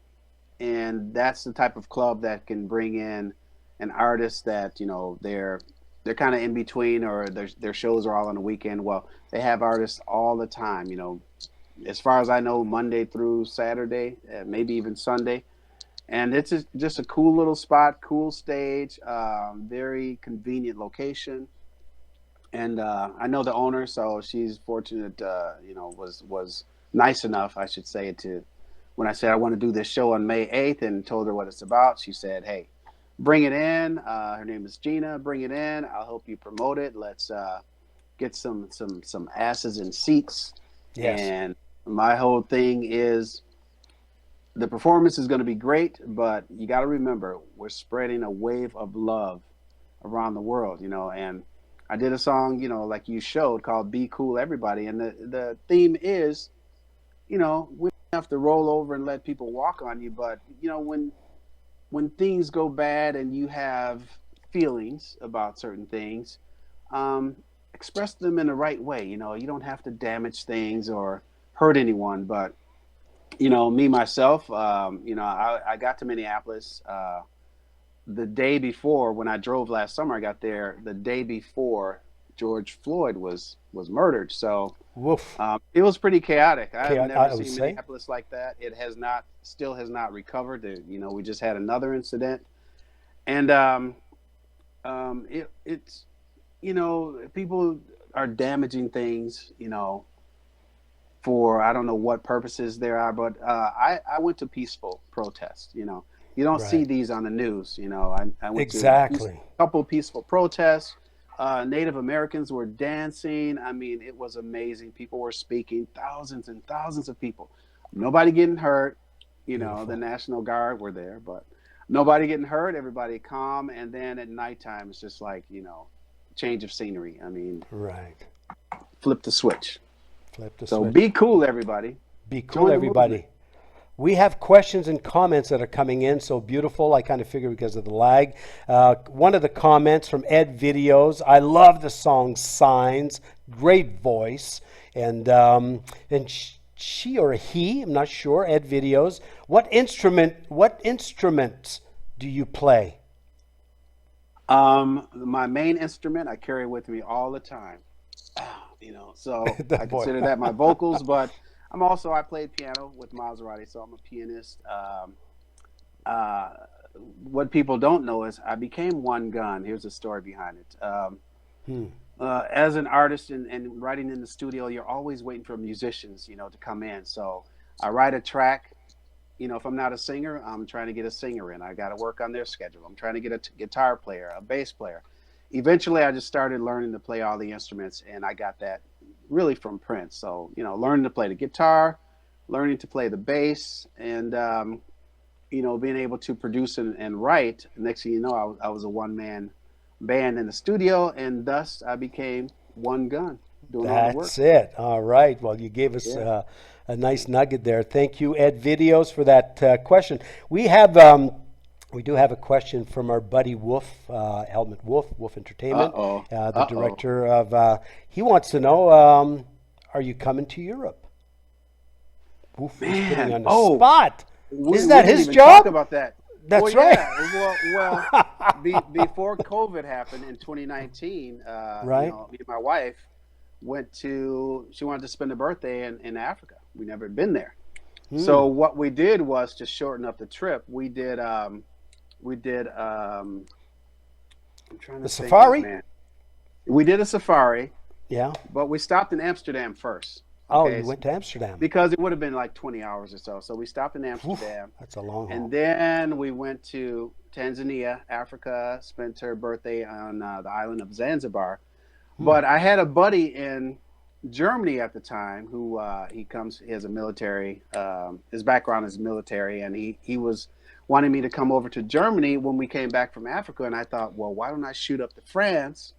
And that's the type of club that can bring in an artist that, you know, they're kind of in between, or their shows are all on the weekend. Well, they have artists all the time, you know, as far as I know, Monday through Saturday, maybe even Sunday. And it's just a cool little spot, cool stage, very convenient location. And I know the owner, so she's fortunate, you know, was nice enough, I should say, to when I said I want to do this show on May 8th and told her what it's about, she said, hey, bring it in. Her name is Gina. Bring it in. I'll help you promote it. Let's get some asses in seats. Yes. And my whole thing is the performance is going to be great, but you got to remember, we're spreading a wave of love around the world, you know, and I did a song, you know, like you showed, called Be Cool Everybody. And the theme is, you know, we don't have to roll over and let people walk on you. But, you know, when things go bad and you have feelings about certain things, express them in the right way. You know, you don't have to damage things or hurt anyone. But, you know, me, myself, you know, I got to Minneapolis the day before. When I drove last summer, I got there the day before George Floyd was murdered. So it was pretty chaotic. I've never seen Minneapolis like that. It still has not recovered. You know, we just had another incident, and it's, you know, people are damaging things, you know, for I don't know what purposes there are, but I went to peaceful protests. You know, you don't see these on the news. You know, I went to a couple peaceful protests. Native Americans were dancing. I mean, it was amazing. People were speaking, thousands and thousands of people. Nobody getting hurt. You know, the National Guard were there, but nobody getting hurt. Everybody calm. And then at nighttime, it's just like, you know, change of scenery. I mean, flip the switch. So be cool, everybody. Be cool, everybody. We have questions and comments that are coming in. So beautiful. I kind of figured because of the lag. One of the comments from Ed Videos. I love the song Signs. Great voice. And she or he, I'm not sure, Ed Videos. What instruments do you play? My main instrument I carry with me all the time. So I consider that my vocals, but I played piano with Maserati, so I'm a pianist. What people don't know is I became OneGunn. Here's the story behind it. As an artist and writing in the studio, you're always waiting for musicians, to come in. So I write a track. If I'm not a singer, I'm trying to get a singer in. I got to work on their schedule. I'm trying to get a guitar player, a bass player. Eventually, I just started learning to play all the instruments, and I got that really from Prince. So, learning to play the guitar, learning to play the bass, and, being able to produce and write. Next thing you know, I was a one-man band in the studio, and thus I became OneGunn, doing all the work. That's it. All right. Well, you gave us a nice nugget there. Thank you, Ed Videos, for that question. We do have a question from our buddy Wolf, Helmut Wolf Entertainment, the director of. He wants to know, are you coming to Europe? Wolf is putting on the spot. Isn't that his job? Talk about that. That's right. Before COVID happened in 2019, right. Me and my wife she wanted to spend a birthday in Africa. We never had been there. So what we did was to shorten up the trip. We did I'm trying to the safari? Man. We did a safari. Yeah. But we stopped in Amsterdam first. Oh, you went to Amsterdam. Because it would have been like 20 hours or so. So we stopped in Amsterdam. Oof, that's a long haul. And then we went to Tanzania, Africa, spent her birthday on the island of Zanzibar. But I had a buddy in Germany at the time who he has a military, his background is military, and he was wanting me to come over to Germany when we came back from Africa. And I thought, well, why don't I shoot up to France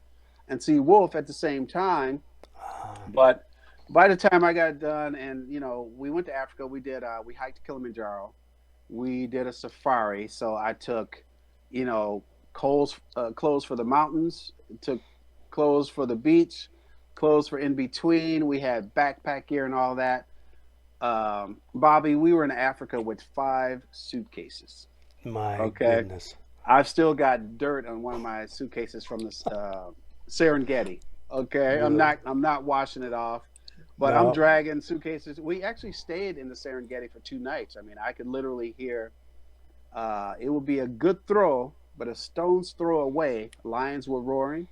and see Wolf at the same time? But by the time I got done, and we went to Africa, we hiked Kilimanjaro, we did a safari. So I took, clothes for the mountains, took clothes for the beach, clothes for in between. We had backpack gear and all that. Bobby, we were in Africa with 5 suitcases. My goodness. I've still got dirt on one of my suitcases from the Serengeti. Okay, really? I'm not washing it off. But no. I'm dragging suitcases. We actually stayed in the Serengeti for 2 nights. I mean, I could literally hear, it would be a good throw, but a stone's throw away, lions were roaring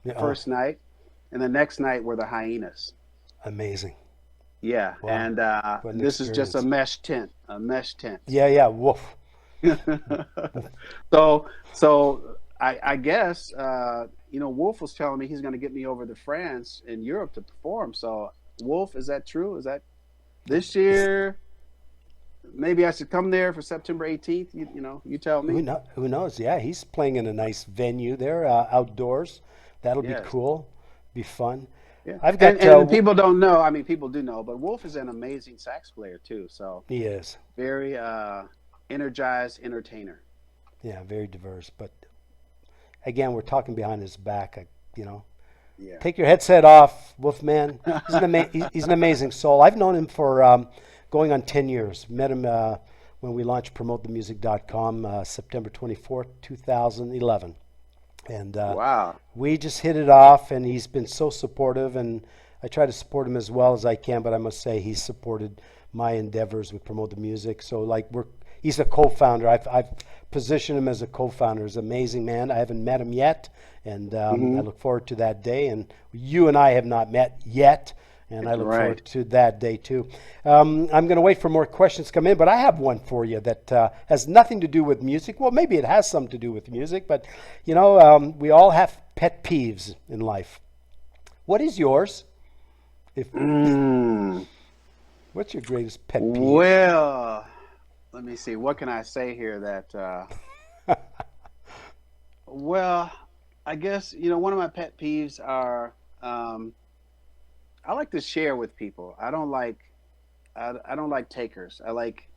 the first night. And the next night were the hyenas. Amazing. Yeah. Wow. And this is just a mesh tent. Yeah. Woof. So I guess, Wolf was telling me he's going to get me over to France and Europe to perform. So Wolf, is that true? Is that this year? Maybe I should come there for September 18th. You tell me. Who knows? Yeah, he's playing in a nice venue there, outdoors. That'll be cool. Be fun. Yeah. I've got and people don't know. I mean, people do know, but Wolf is an amazing sax player too. So he is very energized entertainer. Yeah, very diverse. But again, we're talking behind his back. Yeah. Take your headset off, Wolfman. He's an amazing soul. I've known him for going on 10 years. Met him when we launched PromoteTheMusic.com, September 24th, 2011. And wow, we just hit it off, and he's been so supportive, and I try to support him as well as I can, but I must say he's supported my endeavors with Promote the Music. So he's a co-founder. I've positioned him as a co-founder. He's an amazing man. I haven't met him yet, and I look forward to that day. And you and I have not met yet, and I look forward to that day too. I'm going to wait for more questions to come in, but I have one for you that has nothing to do with music. Well, maybe it has something to do with music, but we all have pet peeves in life. What is yours? What's your greatest pet peeve? Well, let me see. What can I say here that? Well, I guess one of my pet peeves are. I like to share with people. I don't like takers. I like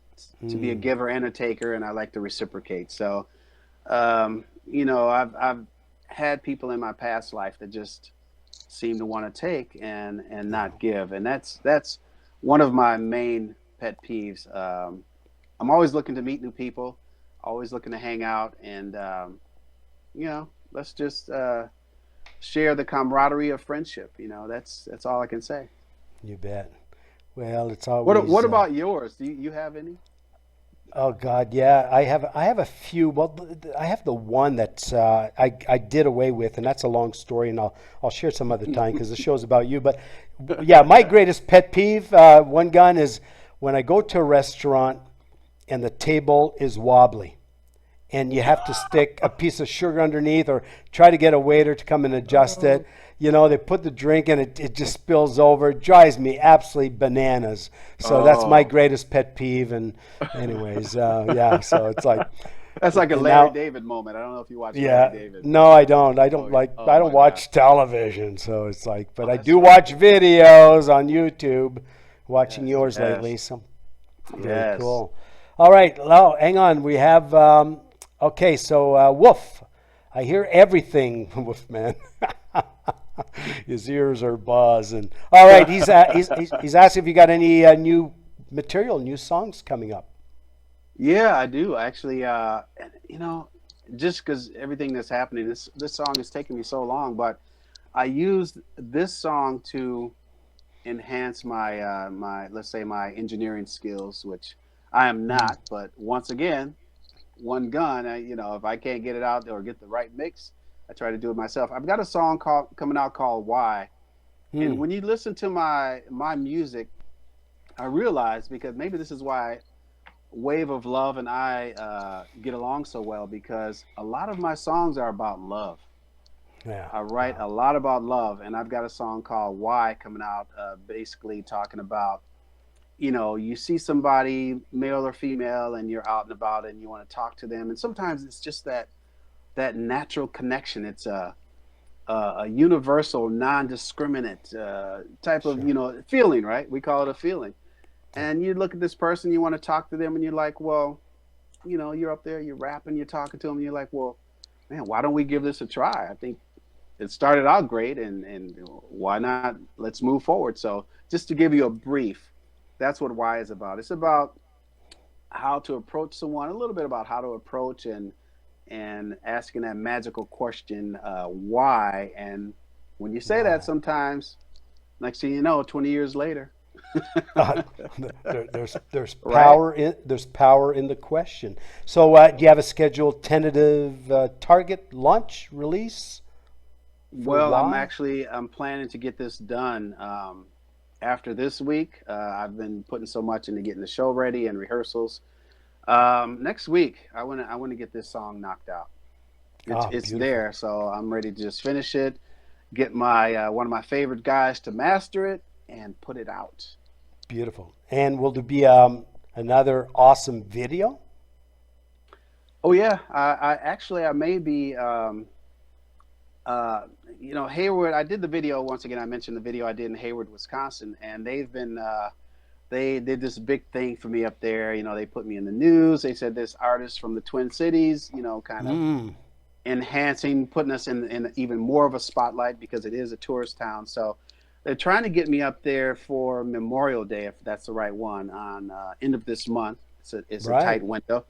to be a giver and a taker, and I like to reciprocate. So, I've had people in my past life that just seem to want to take and not give, and that's one of my main pet peeves. I'm always looking to meet new people, always looking to hang out, and let's just share the camaraderie of friendship. That's all I can say. You bet. Well, it's always. What about yours? Do you have any? Oh God, yeah, I have a few. Well, I have the one that I did away with, and that's a long story, and I'll share some other time because the show's about you. But yeah, my greatest pet peeve, OneGunn, is when I go to a restaurant and the table is wobbly, and you have to stick a piece of sugar underneath, or try to get a waiter to come and adjust it. They put the drink and it just spills over. It drives me absolutely bananas. So that's my greatest pet peeve. And anyways, yeah, so it's like. That's like a Larry David moment. I don't know if you watch Larry David. No, I don't. I don't I don't watch television. So it's like, but I do watch videos on YouTube, watching yours lately. So very cool. All right. Well, hang on. We have, okay, so Wolf. I hear everything, Wolf man. His ears are buzzing. All right, he's asking if you got any new material, new songs coming up. Yeah, I do actually. Just because everything that's happening, this song has taken me so long, but I used this song to enhance my let's say my engineering skills, which I am not. But once again, OneGunn. If I can't get it out or get the right mix, I try to do it myself. I've got a song coming out called "Why," and when you listen to my music, I realize, because maybe this is why Wave of Love and I get along so well, because a lot of my songs are about love. Yeah, I write a lot about love, and I've got a song called "Why" coming out, basically talking about, you see somebody, male or female, and you're out and about, and you want to talk to them, and sometimes it's just that natural connection. It's a universal, non-discriminate type of feeling, right? We call it a feeling. And you look at this person, you want to talk to them, and you're like, well, you're up there, you're rapping, you're talking to them, and you're like, well, man, why don't we give this a try? I think it started out great, and why not? Let's move forward. So just to give you a brief, that's what "Why" is about. It's about how to approach someone, a little bit about how to approach and asking that magical question, why? And when you say that, sometimes, next thing you know, 20 years later, there's power in the question. So do you have a scheduled tentative target launch release? Well, I'm planning to get this done after this week. I've been putting so much into getting the show ready and rehearsals. Next week, I want to get this song knocked out. It's there, so I'm ready to just finish it, get my one of my favorite guys to master it, and put it out. Beautiful. And will there be another awesome video? Oh yeah, I may be. Hayward. I did the video once again. I mentioned the video I did in Hayward, Wisconsin, and they've been. They did this big thing for me up there. They put me in the news. They said this artist from the Twin Cities, kind of enhancing, putting us in even more of a spotlight, because it is a tourist town. So they're trying to get me up there for Memorial Day, if that's the right one, on end of this month. It's a tight window.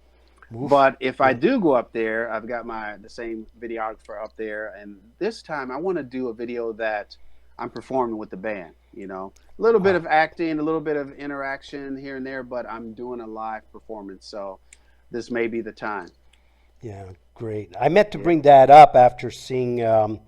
Oof. But if I do go up there, I've got the same videographer up there, and this time I want to do a video that I'm performing with the band. A little bit of acting, a little bit of interaction here and there, but I'm doing a live performance, so this may be the time. Yeah, great. I meant to bring that up after seeing your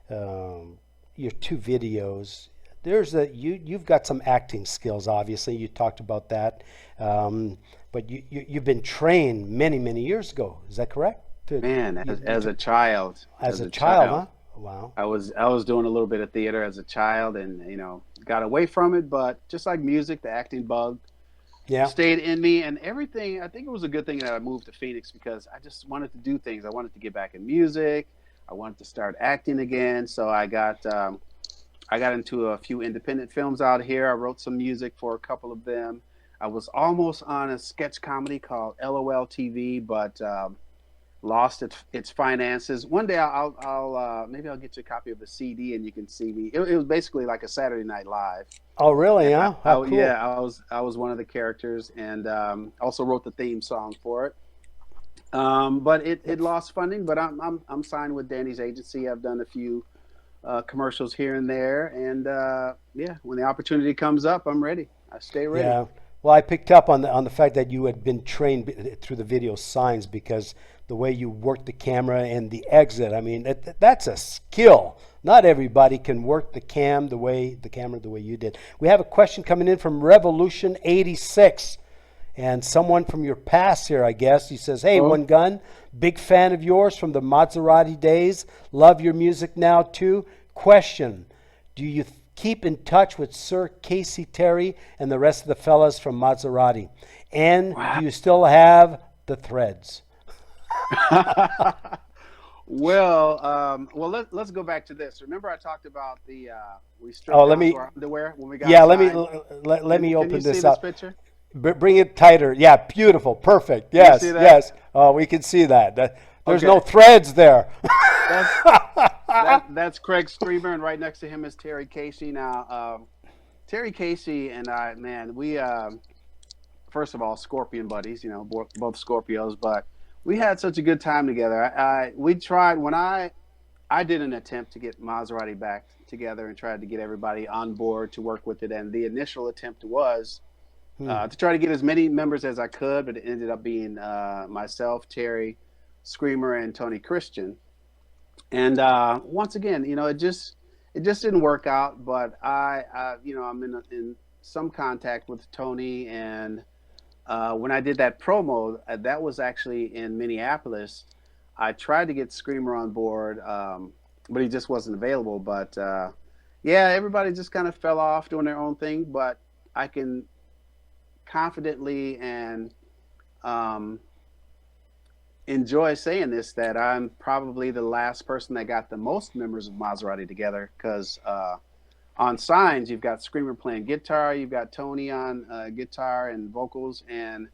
two videos. You've got some acting skills, obviously. You talked about that, but you've been trained many years ago. Is that correct? As a child. As a child, huh? Wow. I was doing a little bit of theater as a child, and got away from it, but just like music, the acting bug stayed in me, and everything. I think it was a good thing that I moved to Phoenix, because I just wanted to do things. I wanted to get back in music. I wanted to start acting again. So I got into a few independent films out here. I wrote some music for a couple of them. I was almost on a sketch comedy called LOL TV, but lost its finances. One day I'll maybe I'll get you a copy of the CD and you can see me. It was basically like a Saturday Night Live. Oh, really? Huh? How cool. Yeah, I was one of the characters, and also wrote the theme song for it. But it lost funding. But I'm signed with Danny's agency. I've done a few commercials here and there, and yeah, when the opportunity comes up, I'm ready. I stay ready. Yeah. Well, I picked up on the fact that you had been trained through the video signs, because the way you work the camera and the exit. I mean, that's a skill. Not everybody can work the camera the way you did. We have a question coming in from Revolution 86. And someone from your past here, I guess. He says, hey, OneGunn, big fan of yours from the Maserati days. Love your music now, too. Question, do you keep in touch with Sir Casey Terry and the rest of the fellas from Maserati? And do you still have the threads? Well, let's go back to this. Remember, I talked about the we stripped down to our underwear when we got outside? Let me open this up. This picture? Bring it tighter. Yeah, beautiful, perfect. Yes, yes. Oh, we can see that. There's no threads there. That's Craig Screamer, and right next to him is Terry Casey. Now, Terry Casey and I, man, we first of all, Scorpion buddies. You know, both Scorpios, but we had such a good time together. We tried when I did an attempt to get Maserati back together and tried to get everybody on board to work with it. And the initial attempt was to try to get as many members as I could, but it ended up being myself, Terry, Screamer, and Tony Christian. And once again, you know, it just didn't work out. But you know, I'm in some contact with Tony, and when I did that promo, that was actually in Minneapolis. I tried to get Screamer on board, but he just wasn't available. But yeah, everybody just kind of fell off doing their own thing. But I can confidently and enjoy saying this, that I'm probably the last person that got the most members of Maserati together, because on signs you've got Screamer playing guitar, you've got Tony on guitar and vocals, and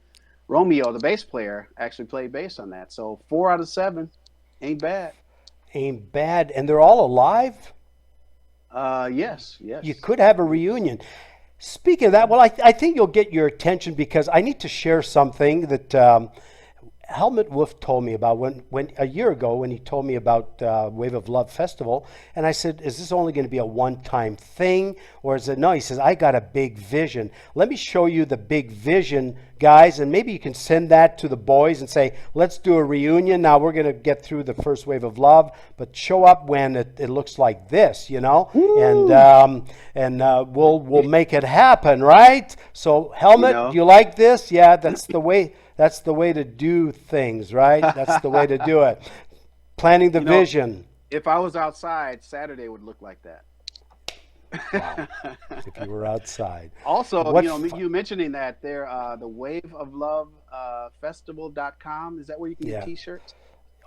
Romeo, the bass player, actually played bass on that. So 4 out of 7 ain't bad. Ain't bad. And they're all alive? Yes. You could have a reunion. Speaking of that, well, I think you'll get your attention, because I need to share something that Helmut Wolf told me about when a year ago, when he told me about Wave of Love Festival. And I said, is this only going to be a one-time thing? Or is it? No, he says, I got a big vision. Let me show you the big vision, guys, and maybe you can send that to the boys and say, let's do a reunion. Now we're going to get through the first Wave of Love, but show up when it looks like this, you know. Woo! And we'll make it happen, right? So Helmut, do you like this? Yeah, that's the way. That's the way to do things, right? That's the way to do it. Planning the vision. If I was outside, Saturday would look like that. Wow. If you were outside. Also, you mentioning that there, the Wave of Love Festival.com, is that where you can get T-shirts?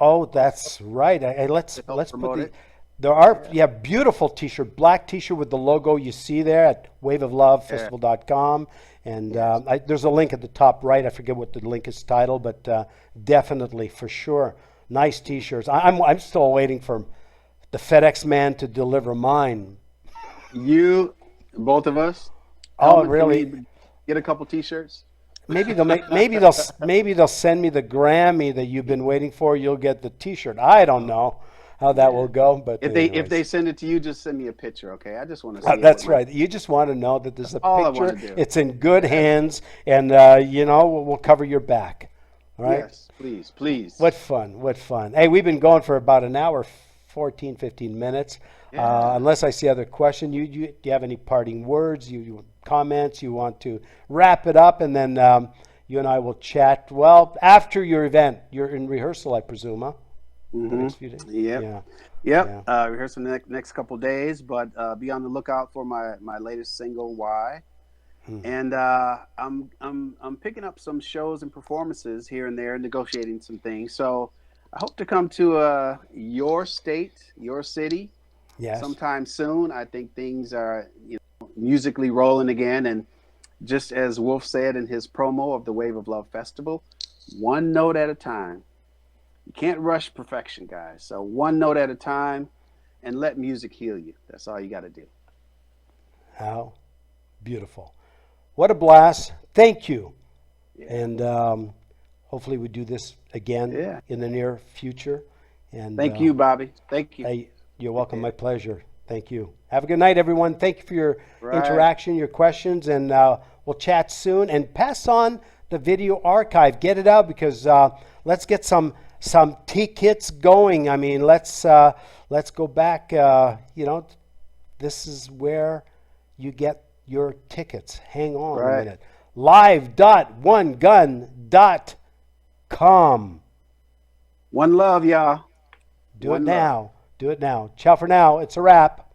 Oh, that's right. Let's put it. There are beautiful T-shirt, black T-shirt with the logo you see there at waveoflovefestival.com. And there's a link at the top right. I forget what the link is titled, but definitely, for sure, nice T-shirts. I'm still waiting for the FedEx man to deliver mine. You, both of us. Oh, really? Get a couple T-shirts. Maybe they'll send me the Grammy that you've been waiting for. You'll get the T-shirt. I don't know how that will go, but if they send it to you, just send me a picture, okay? I just want to see. That's right. You just want to know that there's a picture. It's in good hands, and we'll cover your back. All right. Yes, please. What fun. Hey, we've been going for about an hour, 15 minutes. Yeah. Unless I see other questions, do you have any parting words? You comments? You want to wrap it up, and then you and I will chat. Well, after your event, you're in rehearsal, I presume, huh? Mm-hmm. The next few days. Yep. Rehearsal the next couple days, but be on the lookout for my latest single, Why. And I'm picking up some shows and performances here and there, negotiating some things. So I hope to come to your state, your city, sometime soon. I think things are musically rolling again, and just as Wolf said in his promo of the Wave of Love Festival, one note at a time. You can't rush perfection, guys. So one note at a time, and let music heal you. That's all you got to do. How beautiful. What a blast. Thank you. Yeah. And hopefully we do this again Yeah. in the near future. And Thank you, Bobby. Thank you. Hey, you're welcome. My pleasure. Thank you. Have a good night, everyone. Thank you for your Right. interaction, your questions, and we'll chat soon. And pass on the video archive. Get it out because let's get some tickets going. I mean, let's go back. This is where you get your tickets. Hang on a minute. live.onegun.com. One love, y'all. Do it now. Do it now. Ciao for now. It's a wrap.